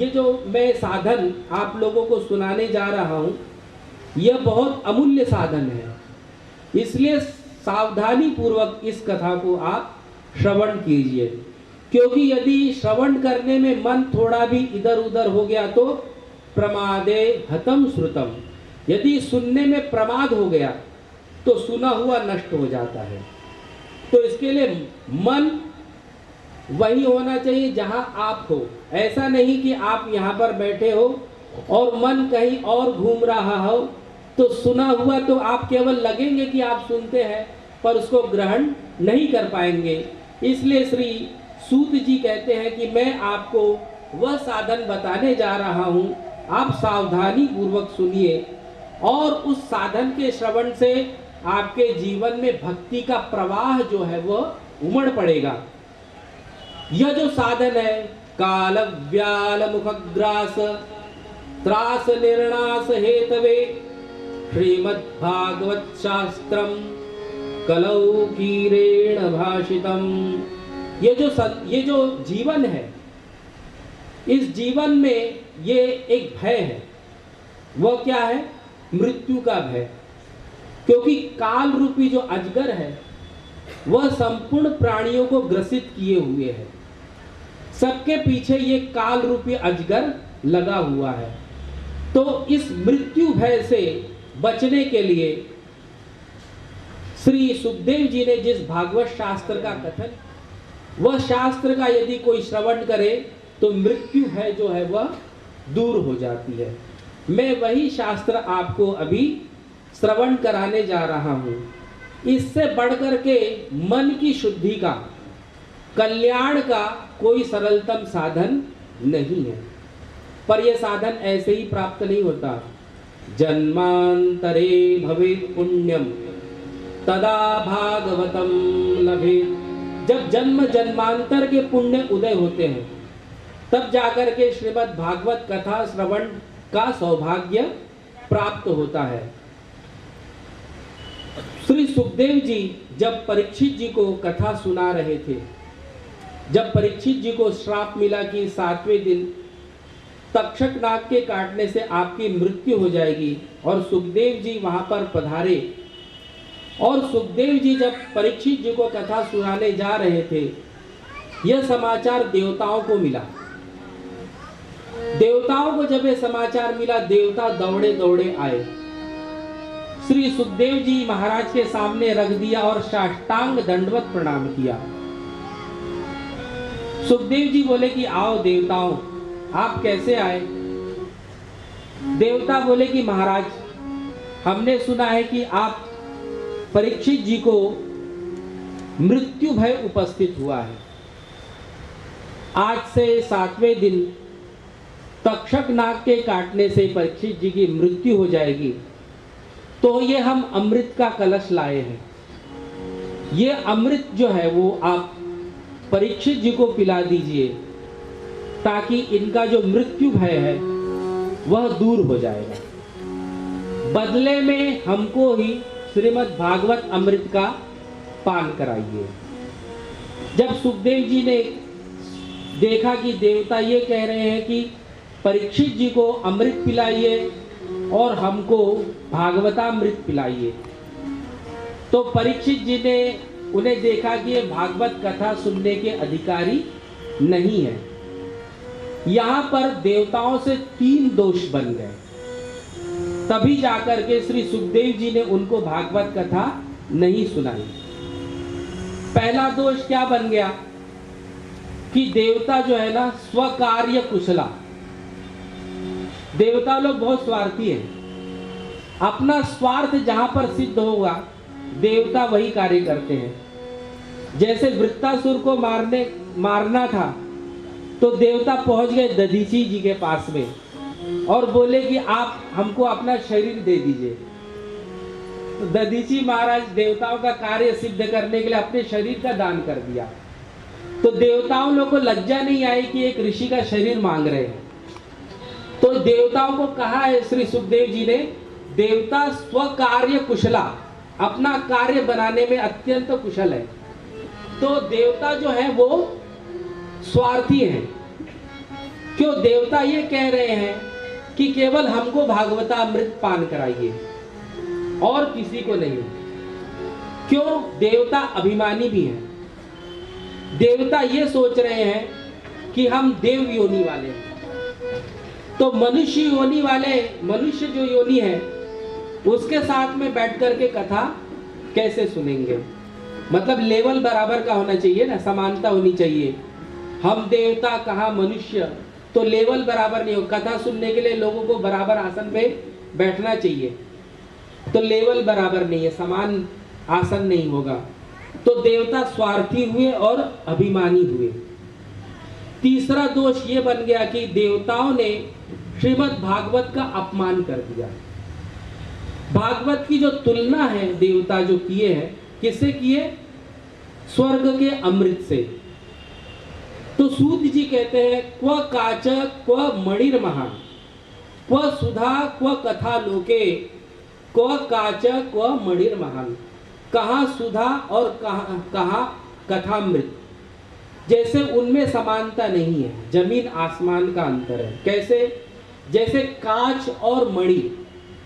जो मैं साधन आप लोगों को सुनाने जा रहा हूं यह बहुत अमूल्य साधन है, इसलिए सावधानी पूर्वक इस कथा को आप श्रवण कीजिए। क्योंकि यदि श्रवण करने में मन थोड़ा भी इधर उधर हो गया तो प्रमादे हतम श्रुतम, यदि सुनने में प्रमाद हो गया तो सुना हुआ नष्ट हो जाता है। तो इसके लिए मन वही होना चाहिए जहां आप हो। ऐसा नहीं कि आप यहाँ पर बैठे हो और मन कहीं और घूम रहा हो, तो सुना हुआ तो आप केवल लगेंगे कि आप सुनते हैं पर उसको ग्रहण नहीं कर पाएंगे। इसलिए श्री सूत जी कहते हैं कि मैं आपको वह साधन बताने जा रहा हूं, आप सावधानी पूर्वक सुनिए और उस साधन के श्रवण से आपके जीवन में भक्ति का प्रवाह जो है वह उमड़ पड़ेगा। यह जो साधन है काल व्याल मुखग्रास त्रास निर्णास हेतवे श्रीमद् भागवत शास्त्रम कलौकीरेण भाषितम। ये जो जीवन है, इस जीवन में ये एक भय है। वह क्या है? मृत्यु का भय। क्योंकि काल रूपी जो अजगर है वह संपूर्ण प्राणियों को ग्रसित किए हुए है। सबके पीछे ये काल रूपी अजगर लगा हुआ है। तो इस मृत्यु भय से बचने के लिए श्री सुखदेव जी ने जिस भागवत शास्त्र का कथन, वह शास्त्र का यदि कोई श्रवण करे तो मृत्यु भय जो है वह दूर हो जाती है। मैं वही शास्त्र आपको अभी श्रवण कराने जा रहा हूं। इससे बढ़कर के मन की शुद्धि का, कल्याण का कोई सरलतम साधन नहीं है। पर यह साधन ऐसे ही प्राप्त नहीं होता। जन्मांतरे भवेत् पुण्यम तदा भागवतम लभेत्। जब जन्म जन्मांतर के पुण्य उदय होते हैं तब जाकर के श्रीमद् भागवत कथा श्रवण का सौभाग्य प्राप्त होता है। श्री सुखदेव जी जब परीक्षित जी को कथा सुना रहे थे, जब परीक्षित जी को श्राप मिला कि 7वें दिन तक्षक नाग के काटने से आपकी मृत्यु हो जाएगी, और सुखदेव जी वहां पर पधारे, और सुखदेव जी जब परीक्षित जी को कथा सुनाने जा रहे थे, यह समाचार देवताओं को मिला। देवताओं को जब यह समाचार मिला, देवता दौड़े दौड़े आए, श्री सुखदेव जी महाराज के सामने रख दिया और साष्टांग दंडवत प्रणाम किया। सुखदेव जी बोले कि आओ देवताओं, आप कैसे आए? देवता बोले कि महाराज, हमने सुना है कि आप परीक्षित जी को मृत्यु भय उपस्थित हुआ है। आज से 7वें दिन तक्षक नाग के काटने से परीक्षित जी की मृत्यु हो जाएगी, तो ये हम अमृत का कलश लाए हैं। ये अमृत जो है वो आप परीक्षित जी को पिला दीजिए, ताकि इनका जो मृत्यु भय है वह दूर हो जाएगा। बदले में हमको ही श्रीमद् भागवत अमृत का पान कराइए। जब सुखदेव जी ने देखा कि देवता ये कह रहे हैं कि परीक्षित जी को अमृत पिलाइए और हमको भागवतामृत पिलाइए, तो परीक्षित जी ने उन्हें देखा कि ये भागवत कथा सुनने के अधिकारी नहीं है। यहाँ पर देवताओं से 3 दोष बन गए। तभी जाकर के श्री सुखदेव जी ने उनको भागवत कथा नहीं सुनाई। पहला दोष क्या बन गया कि देवता जो है ना, स्वकार्य कुशला। देवता लोग बहुत स्वार्थी हैं। अपना स्वार्थ जहां पर सिद्ध होगा, देवता वही कार्य करते हैं। जैसे वृत्तासुर को मारना था, तो देवता पहुंच गए दधीची जी के पास में और बोले कि आप हमको अपना शरीर दे दीजिए। तो दधीची महाराज देवताओं का कार्य सिद्ध करने के लिए अपने शरीर का दान कर दिया। तो देवताओं लोग को लज्जा नहीं आई कि एक ऋषि का शरीर मांग रहे हैं। तो देवताओं को कहा है श्री सुखदेव जी ने, देवता स्वकार्य कुशला, अपना कार्य बनाने में अत्यंत कुशल है। तो देवता जो है वो स्वार्थी हैं। क्यों? देवता ये कह रहे हैं कि केवल हमको भागवतामृत पान कराइए और किसी को नहीं। क्यों? देवता अभिमानी भी हैं। देवता ये सोच रहे हैं कि हम देव योनि वाले हैं, तो मनुष्य योनि वाले, मनुष्य जो योनि है उसके साथ में बैठ करके कथा कैसे सुनेंगे? मतलब लेवल बराबर का होना चाहिए ना, समानता होनी चाहिए। हम देवता कहाँ मनुष्य, तो लेवल बराबर नहीं हो। कथा सुनने के लिए लोगों को बराबर आसन पे बैठना चाहिए, तो लेवल बराबर नहीं है, समान आसन नहीं होगा। तो देवता स्वार्थी हुए और अभिमानी हुए। तीसरा दोष ये बन गया कि देवताओं ने श्रीमद् भागवत का अपमान कर दिया। भागवत की जो तुलना है देवता जो किए हैं, किससे किए? स्वर्ग के अमृत से। तो सूत जी कहते हैं, क्व काच क्व मणिर्महा, क्व सुधा क्व कथा लोके, क्व काच क्व मणिर्महान। कहाँ सुधा और कहाँ कथामृत। जैसे उनमें समानता नहीं है, जमीन आसमान का अंतर है। कैसे? जैसे कांच और मणि,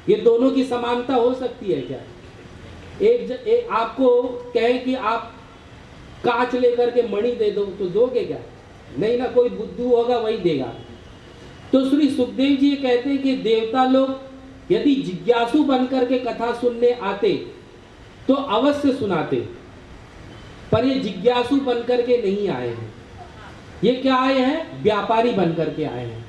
ये दोनों की समानता हो सकती है क्या? एक आपको कहे कि आप कांच लेकर के मणि दे दो, तो दोगे क्या? नहीं ना, कोई बुद्धू होगा वही देगा। तो श्री सुखदेव जी कहते हैं कि देवता लोग यदि जिज्ञासु बनकर के कथा सुनने आते तो अवश्य सुनाते, पर ये जिज्ञासु बनकर के नहीं आए हैं। ये क्या आए हैं? व्यापारी बनकर के आए हैं,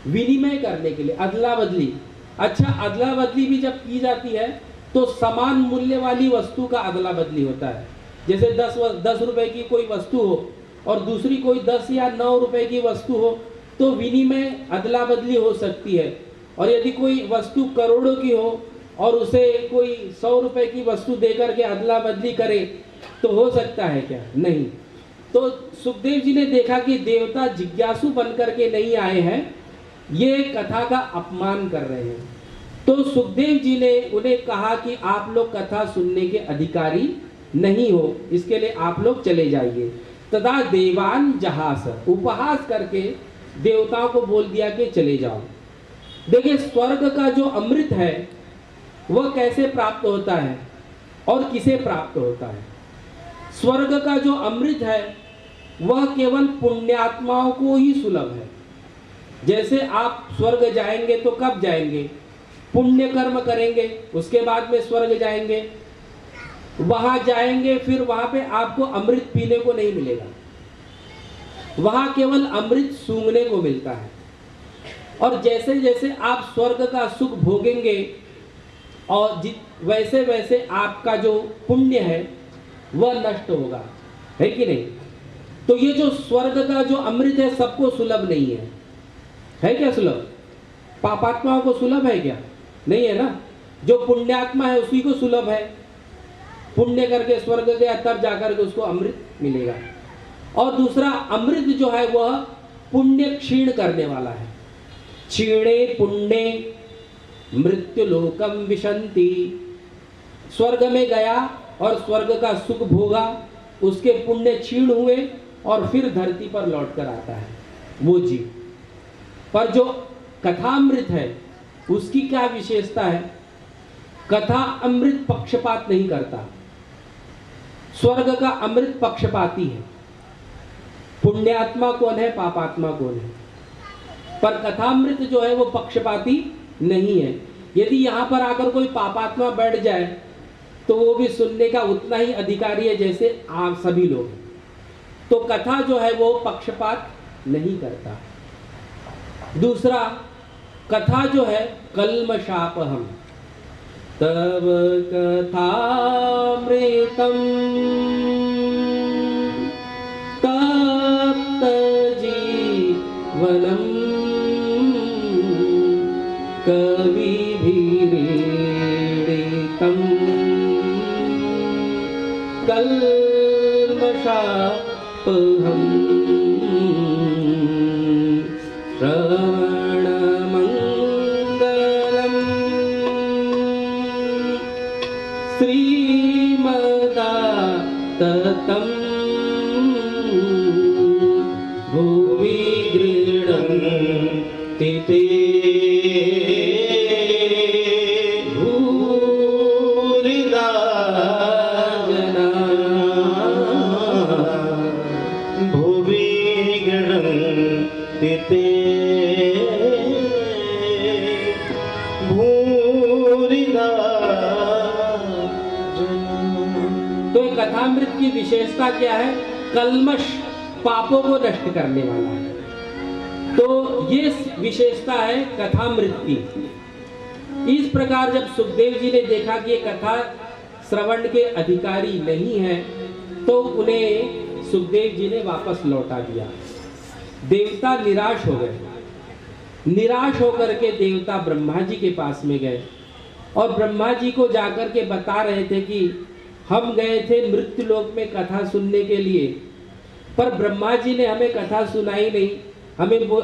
विनिमय करने के लिए, अदला बदली। अच्छा, अदला बदली भी जब की जाती है तो समान मूल्य वाली वस्तु का अदला बदली होता है। जैसे 10 रुपए की कोई वस्तु हो और दूसरी कोई 10 या 9 रुपए की वस्तु हो, तो विनिमय अदला बदली हो सकती है। और यदि कोई वस्तु करोड़ों की हो और उसे कोई 100 रुपए की वस्तु देकर के अदला बदली करे, तो हो सकता है क्या? नहीं। तो सुखदेव जी ने देखा कि देवता जिज्ञासु बनकर के नहीं आए हैं, ये कथा का अपमान कर रहे हैं। तो सुखदेव जी ने उन्हें कहा कि आप लोग कथा सुनने के अधिकारी नहीं हो, इसके लिए आप लोग चले जाइए। तदा देवान जहास, उपहास करके देवताओं को बोल दिया कि चले जाओ। देखिए, स्वर्ग का जो अमृत है वह कैसे प्राप्त होता है और किसे प्राप्त होता है? स्वर्ग का जो अमृत है वह केवल पुण्यात्माओं को ही सुलभ है। जैसे आप स्वर्ग जाएंगे तो कब जाएंगे? पुण्य कर्म करेंगे, उसके बाद में स्वर्ग जाएंगे। वहां जाएंगे, फिर वहां पे आपको अमृत पीने को नहीं मिलेगा, वहां केवल अमृत सूंघने को मिलता है। और जैसे जैसे आप स्वर्ग का सुख भोगेंगे और वैसे वैसे आपका जो पुण्य है वह नष्ट होगा, है कि नहीं? तो ये जो स्वर्ग का जो अमृत है सबको सुलभ नहीं है क्या सुलभ? पापात्माओं को सुलभ है क्या? नहीं है ना। जो पुण्यात्मा है उसी को सुलभ है। पुण्य करके स्वर्ग गया तब जाकर के उसको अमृत मिलेगा। और दूसरा, अमृत जो है वह पुण्य क्षीण करने वाला है। क्षीणे पुण्य मृत्युलोकम विशंति। स्वर्ग में गया और स्वर्ग का सुख भोगा, उसके पुण्य क्षीण हुए और फिर धरती पर लौट कर आता है वो जीव। पर जो कथामृत है उसकी क्या विशेषता है? कथा अमृत पक्षपात नहीं करता। स्वर्ग का अमृत पक्षपाती है। पुण्यात्मा कौन है, पापात्मा कौन है? पर कथामृत जो है वो पक्षपाती नहीं है। यदि यहाँ पर आकर कोई पापात्मा बैठ जाए तो वो भी सुनने का उतना ही अधिकारी है जैसे आप सभी लोग। तो कथा जो है वो पक्षपात नहीं करता। दूसरा, कथा जो है कल्मषापहम। तब कथामृतम तप्त जीवनम कविभिरीडितम कल्मषापहम श्रवणमंगलम श्रीमदाततं भुवि गृह्णन्ति ते भूरिदा जना। भुवि गृह्णन्ति ते भूरिदा जना। तो ये कथामृत की विशेषता क्या है? कल्मश, पापों को नष्ट करने वाला है। तो ये विशेषता है कथामृत की। इस प्रकार जब सुखदेव जी ने देखा कि ये कथा श्रवण के अधिकारी नहीं है तो उन्हें सुखदेव जी ने वापस लौटा दिया। देवता निराश हो गए। निराश होकर के देवता ब्रह्मा जी के पास में गए और ब्रह्मा जी को जाकर के बता रहे थे कि हम गए थे मृत्यु लोक में कथा सुनने के लिए, पर ब्रह्मा जी ने हमें कथा सुनाई नहीं,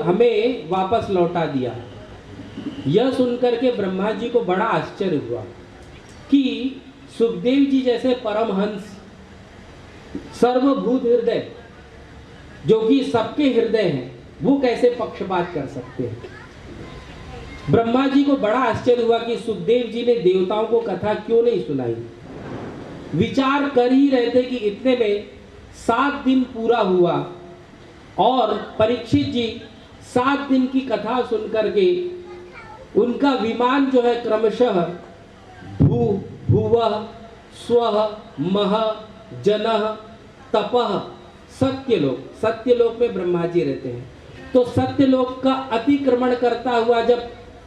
हमें वापस लौटा दिया। यह सुनकर के ब्रह्मा जी को बड़ा आश्चर्य हुआ कि सुखदेव जी जैसे परमहंस, सर्वभूत हृदय, जो कि सबके हृदय हैं, वो कैसे पक्षपात कर सकते हैं? ब्रह्मा जी को बड़ा आश्चर्य हुआ कि सुखदेव जी ने देवताओं को कथा क्यों नहीं सुनाई। विचार कर ही रहे थे कि इतने में 7 दिन पूरा हुआ और परीक्षित जी 7 दिन की कथा सुनकर के उनका विमान जो है क्रमशः भुवः स्वः महः जनः तपः सत्यलोक, सत्यलोक में ब्रह्मा जी रहते हैं। तो सत्यलोक का अतिक्रमण करता हुआ जब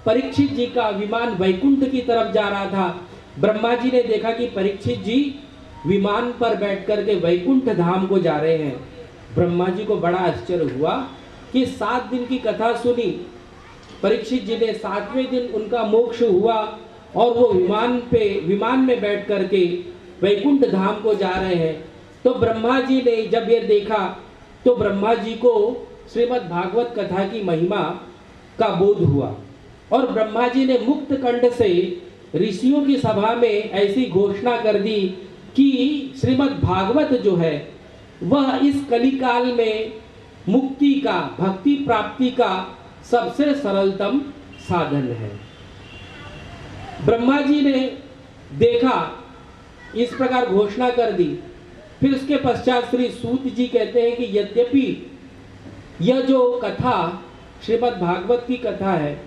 परीक्षित जी का विमान वैकुंठ की तरफ जा रहा था, ब्रह्मा जी ने देखा कि परीक्षित जी विमान पर बैठ करके वैकुंठ धाम को जा रहे हैं। ब्रह्मा जी को बड़ा आश्चर्य हुआ कि 7 दिन की कथा सुनी, परीक्षित जी ने 7वें दिन उनका मोक्ष हुआ और वो विमान में बैठ करके वैकुंठ धाम को जा रहे हैं। तो ब्रह्मा जी ने जब ये देखा तो ब्रह्मा जी को श्रीमद् भागवत कथा की महिमा का बोध हुआ और ब्रह्मा जी ने मुक्त कंठ से ऋषियों की सभा में ऐसी घोषणा कर दी कि श्रीमद् भागवत जो है वह इस कलिकाल में मुक्ति का, भक्ति प्राप्ति का सबसे सरलतम साधन है। ब्रह्मा जी ने देखा, इस प्रकार घोषणा कर दी। फिर उसके पश्चात श्री सूत जी कहते हैं कि यद्यपि यह जो कथा श्रीमद् भागवत की कथा है,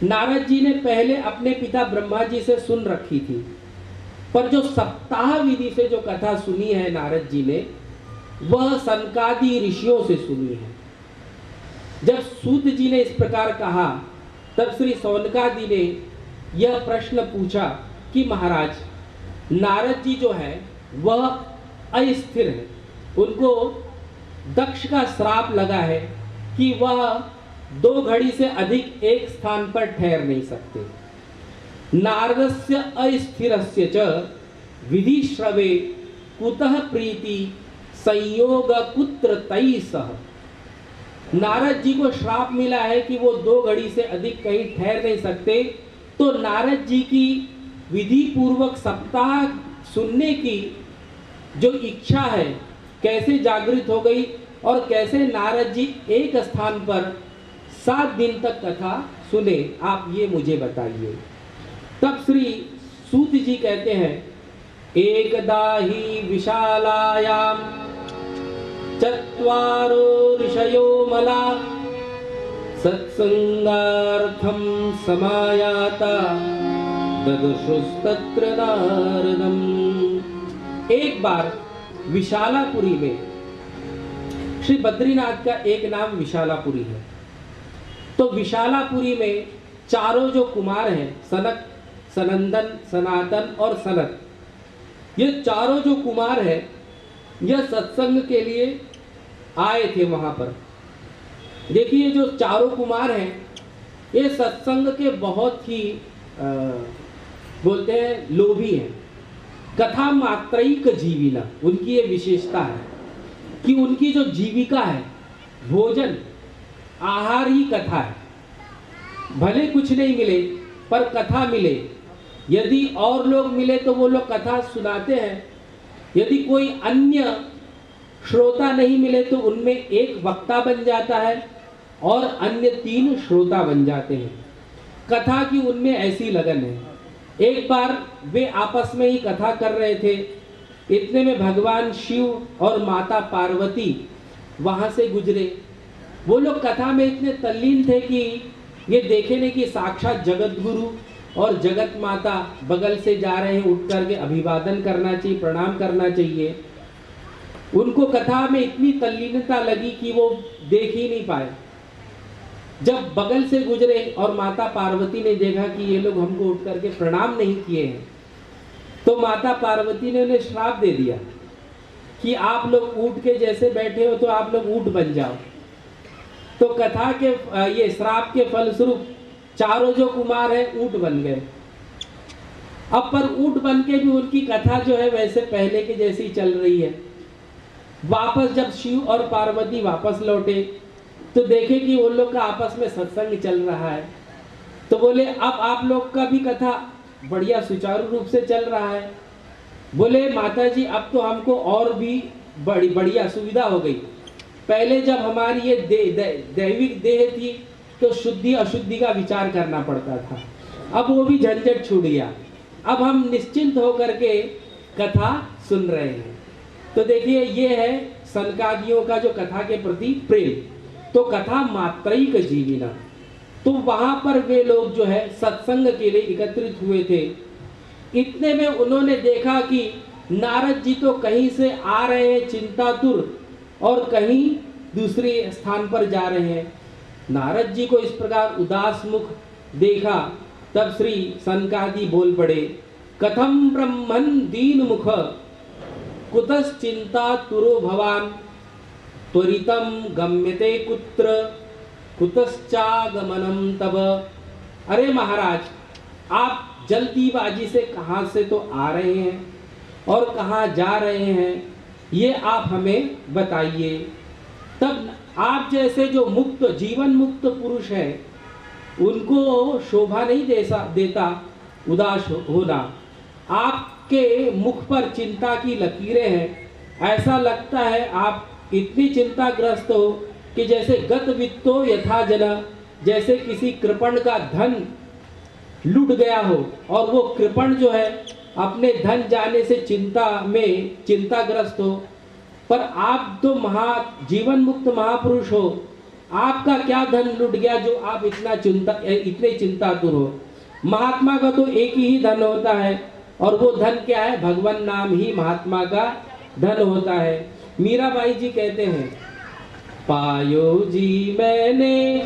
नारद जी ने पहले अपने पिता ब्रह्मा जी से सुन रखी थी, पर जो सप्ताह विधि से जो कथा सुनी है नारद जी ने, वह सनकादि ऋषियों से सुनी है। जब सूत जी ने इस प्रकार कहा, तब श्री सौनकादि ने यह प्रश्न पूछा कि महाराज, नारद जी जो है वह अस्थिर है, उनको दक्ष का श्राप लगा है कि वह 2 घड़ी से अधिक एक स्थान पर ठहर नहीं सकते। नारदस्य अस्थिरस्य च विधि श्रवे कुतः प्रीति संयोग कुत्र तई सह। नारद जी को श्राप मिला है कि वो 2 घड़ी से अधिक कहीं ठहर नहीं सकते, तो नारद जी की विधि पूर्वक सप्ताह सुनने की जो इच्छा है कैसे जागृत हो गई, और कैसे नारद जी एक स्थान पर 7 दिन तक कथा सुने, आप ये मुझे बताइए। तब श्री सूत जी कहते हैं, एकदा ही विशालायाम चत्वारो ऋषयो मला सत्संगार्थम समायाता ददृशुस्तत्र नारदम। एक बार विशालापुरी में, श्री बद्रीनाथ का एक नाम विशालापुरी है, तो विशालापुरी में चारों जो कुमार हैं, सनक, सनंदन, सनातन और सनत, ये चारों जो कुमार हैं, यह सत्संग के लिए आए थे वहां पर। देखिए, जो चारों कुमार हैं, ये सत्संग के बहुत ही बोलते हैं लोभी हैं। कथा मात्रैक जीविना, उनकी ये विशेषता है कि उनकी जो जीविका है, भोजन आहार ही कथा है। भले कुछ नहीं मिले पर कथा मिले, यदि और लोग मिले तो वो लोग कथा सुनाते हैं, यदि कोई अन्य श्रोता नहीं मिले तो उनमें एक वक्ता बन जाता है और अन्य 3 श्रोता बन जाते हैं। कथा की उनमें ऐसी लगन है। एक बार वे आपस में ही कथा कर रहे थे, इतने में भगवान शिव और माता पार्वती वहां से गुजरे। वो लोग कथा में इतने तल्लीन थे कि ये देखे नहीं कि साक्षात जगत गुरु और जगत माता बगल से जा रहे हैं, उठ करके अभिवादन करना चाहिए, प्रणाम करना चाहिए। उनको कथा में इतनी तल्लीनता लगी कि वो देख ही नहीं पाए। जब बगल से गुजरे और माता पार्वती ने देखा कि ये लोग हमको उठ करके प्रणाम नहीं किए हैं, तो माता पार्वती ने उन्हें श्राप दे दिया कि आप लोग ऊंट के जैसे बैठे हो तो आप लोग ऊंट बन जाओ। तो कथा के ये श्राप के फलस्वरूप चारों जो कुमार हैं ऊंट बन गए। अब पर ऊंट बन के भी उनकी कथा जो है वैसे पहले के जैसी चल रही है। वापस जब शिव और पार्वती वापस लौटे तो देखे कि उन लोग का आपस में सत्संग चल रहा है, तो बोले अब आप लोग का भी कथा बढ़िया सुचारू रूप से चल रहा है। बोले माता जी, अब तो हमको और भी बढ़िया सुविधा हो गई। पहले जब हमारी ये दैविक देह थी तो शुद्धि अशुद्धि का विचार करना पड़ता था, अब वो भी झंझट छूट गया। अब हम निश्चिंत होकर के कथा सुन रहे हैं। तो देखिए, ये है सनकादियों का जो कथा के प्रति प्रेम। तो कथा मात्रैक जीविना, तो वहां पर वे लोग जो है सत्संग के लिए एकत्रित हुए थे। इतने में उन्होंने देखा कि नारद जी तो कहीं से आ रहे हैं चिंतातुर और कहीं दूसरे स्थान पर जा रहे हैं। नारद जी को इस प्रकार उदास मुख देखा, तब श्री सनकादि बोल पड़े, कथम ब्रह्मन् दीन मुख कुतश्चिंता तुरो भवान त्वरितम गम्यते कुत्र कुतश्चागमनम तब। अरे महाराज, आप जल्दीबाजी से कहाँ से तो आ रहे हैं और कहाँ जा रहे हैं, ये आप हमें बताइए। तब आप जैसे जो मुक्त, जीवन मुक्त पुरुष हैं, उनको शोभा नहीं देता उदास होना। आपके मुख पर चिंता की लकीरें हैं, ऐसा लगता है आप इतनी चिंताग्रस्त हो कि जैसे गत वित्तो यथा जना, जैसे किसी कृपण का धन लूट गया हो और वो कृपण जो है अपने धन जाने से चिंताग्रस्त हो। पर आप तो जीवन मुक्त महापुरुष हो, आपका क्या धन लूट गया जो आप इतने चिंतातुर हो। महात्मा का तो एक ही धन होता है और वो धन क्या है? भगवान नाम ही महात्मा का धन होता है। मीराबाई जी कहते हैं, पायो जी मैंने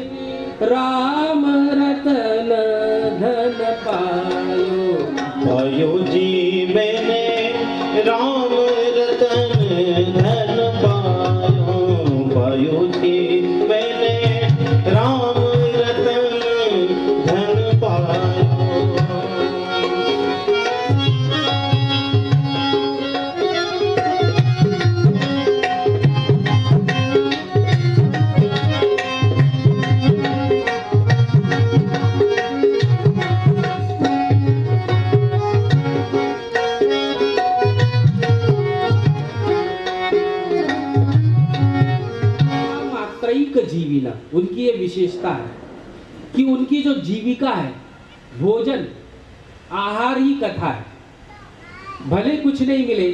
राम रतन धन पायो। पायो जी मैंने राम रतन धन पायो। पायो जी मैंने राम रतन धन पायो। मात्रैक जीविना, उनकी ये विशेषता है कि उनकी जो जीविका है, भोजन आहार ही कथा है। भले कुछ नहीं मिले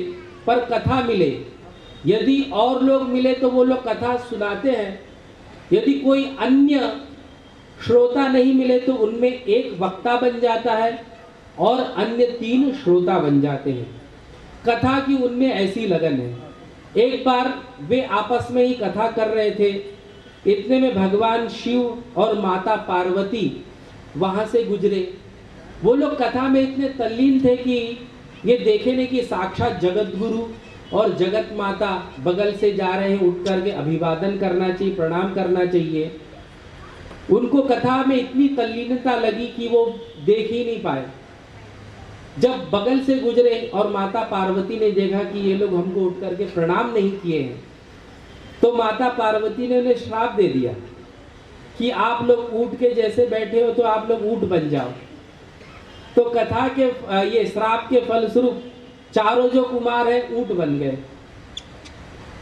पर कथा मिले। यदि और लोग मिले तो वो लोग कथा सुनाते हैं। यदि कोई अन्य श्रोता नहीं मिले तो उनमें एक वक्ता बन जाता है और अन्य 3 श्रोता बन जाते हैं। कथा की उनमें ऐसी लगन है। एक बार वे आपस में ही कथा कर रहे थे, इतने में भगवान शिव और माता पार्वती वहां से गुजरे। वो लोग कथा में इतने तल्लीन थे कि ये देखे नहीं कि साक्षात जगत गुरु और जगत माता बगल से जा रहे हैं, उठ करके अभिवादन करना चाहिए, प्रणाम करना चाहिए। उनको कथा में इतनी तल्लीनता लगी कि वो देख ही नहीं पाए। जब बगल से गुजरे और माता पार्वती ने देखा कि ये लोग हमको उठ करके प्रणाम नहीं किए हैं, तो माता पार्वती ने उन्हें श्राप दे दिया कि आप लोग ऊंट के जैसे बैठे हो तो आप लोग ऊंट बन जाओ। तो कथा के ये श्राप के फलस्वरूप चारों जो कुमार है ऊंट बन गए।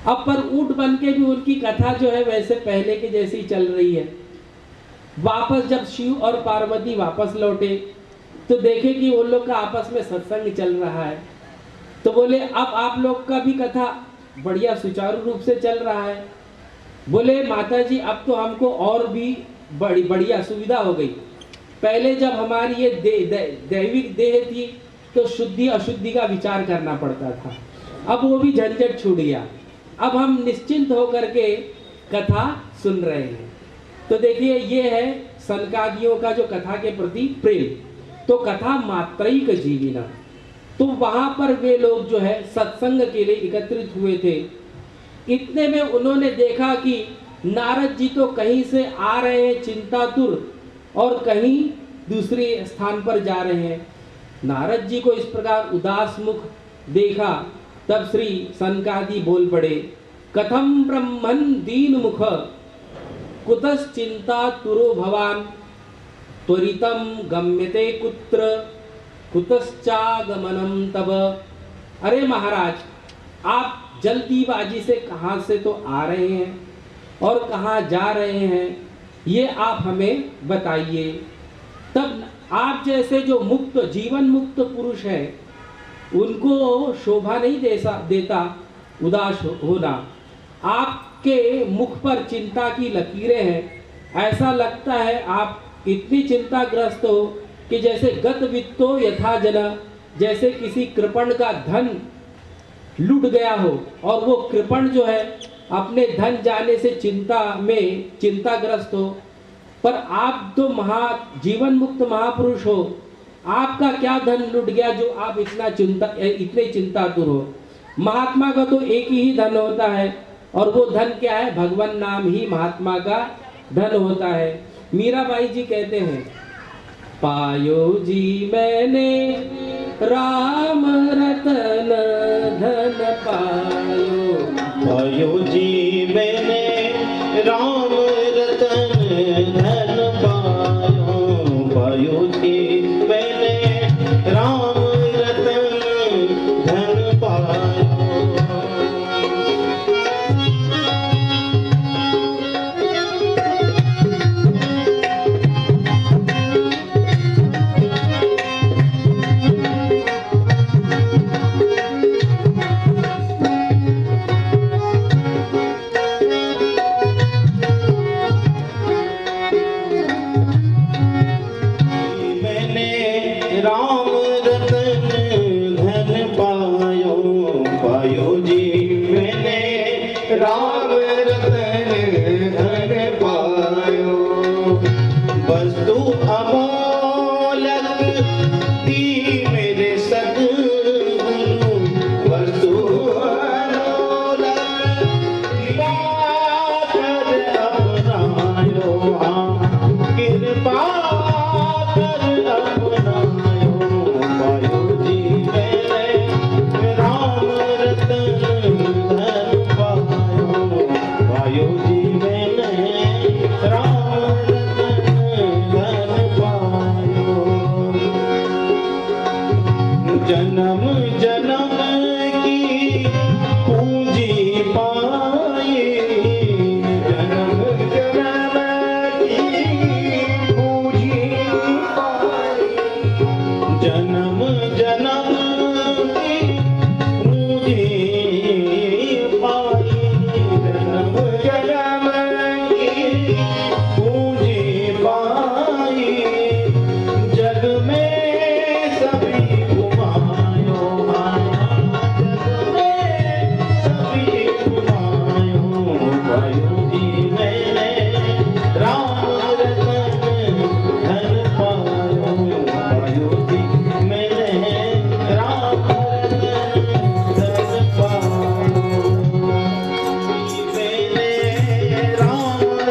अब पर ऊंट बन के भी उनकी कथा जो है वैसे पहले के जैसी चल रही है। वापस जब शिव और पार्वती वापस लौटे तो देखे कि उन लोग का आपस में सत्संग चल रहा है। तो बोले अब आप लोग का भी कथा बढ़िया सुचारू रूप से चल रहा है। बोले माता जी अब तो हमको और भी बढ़िया सुविधा हो गई। पहले जब हमारी ये दैविक देह थी तो शुद्धि अशुद्धि का विचार करना पड़ता था, अब वो भी झंझट छूट गया। अब हम निश्चिंत होकर के कथा सुन रहे हैं। तो देखिए ये है सनकादियों का जो कथा के प्रति प्रेम। तो कथा मात्रैक जीविना, तो वहां पर वे लोग जो है सत्संग के लिए एकत्रित हुए थे। इतने में उन्होंने देखा कि नारद जी तो कहीं से आ रहे हैं चिंतातुर और कहीं दूसरे स्थान पर जा रहे हैं। नारद जी को इस प्रकार उदास मुख देखा, तब श्री सनकादि बोल पड़े, कथम ब्रह्मन् दीन मुख कुतश्चिंता तुरो भवान त्वरितम गम्यते कुत्र कुतश्चागमनम तब। अरे महाराज, आप जल्दीबाजी से कहाँ से तो आ रहे हैं और कहाँ जा रहे हैं, ये आप हमें बताइए। तब आप जैसे जो मुक्त जीवन मुक्त पुरुष है उनको शोभा नहीं देता उदास होना। आपके मुख पर चिंता की लकीरें हैं। ऐसा लगता है आप इतनी चिंताग्रस्त हो कि जैसे गत वित्तो यथा जना, जैसे किसी कृपण का धन लूट गया हो और वो कृपण जो है अपने धन जाने से चिंताग्रस्त हो। पर आप तो जीवन मुक्त महापुरुष हो, आपका क्या धन लूट गया जो आप इतने चिंतातुर हो। महात्मा का तो एक ही धन होता है और वो धन क्या है? भगवान नाम ही महात्मा का धन होता है। मीराबाई जी कहते हैं, पायो जी मैंने राम रतन धन पायो। पायो जी मैंने राम रतन धन पायो। पायो जी मैंने राम रतन धन पायो।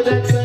रतन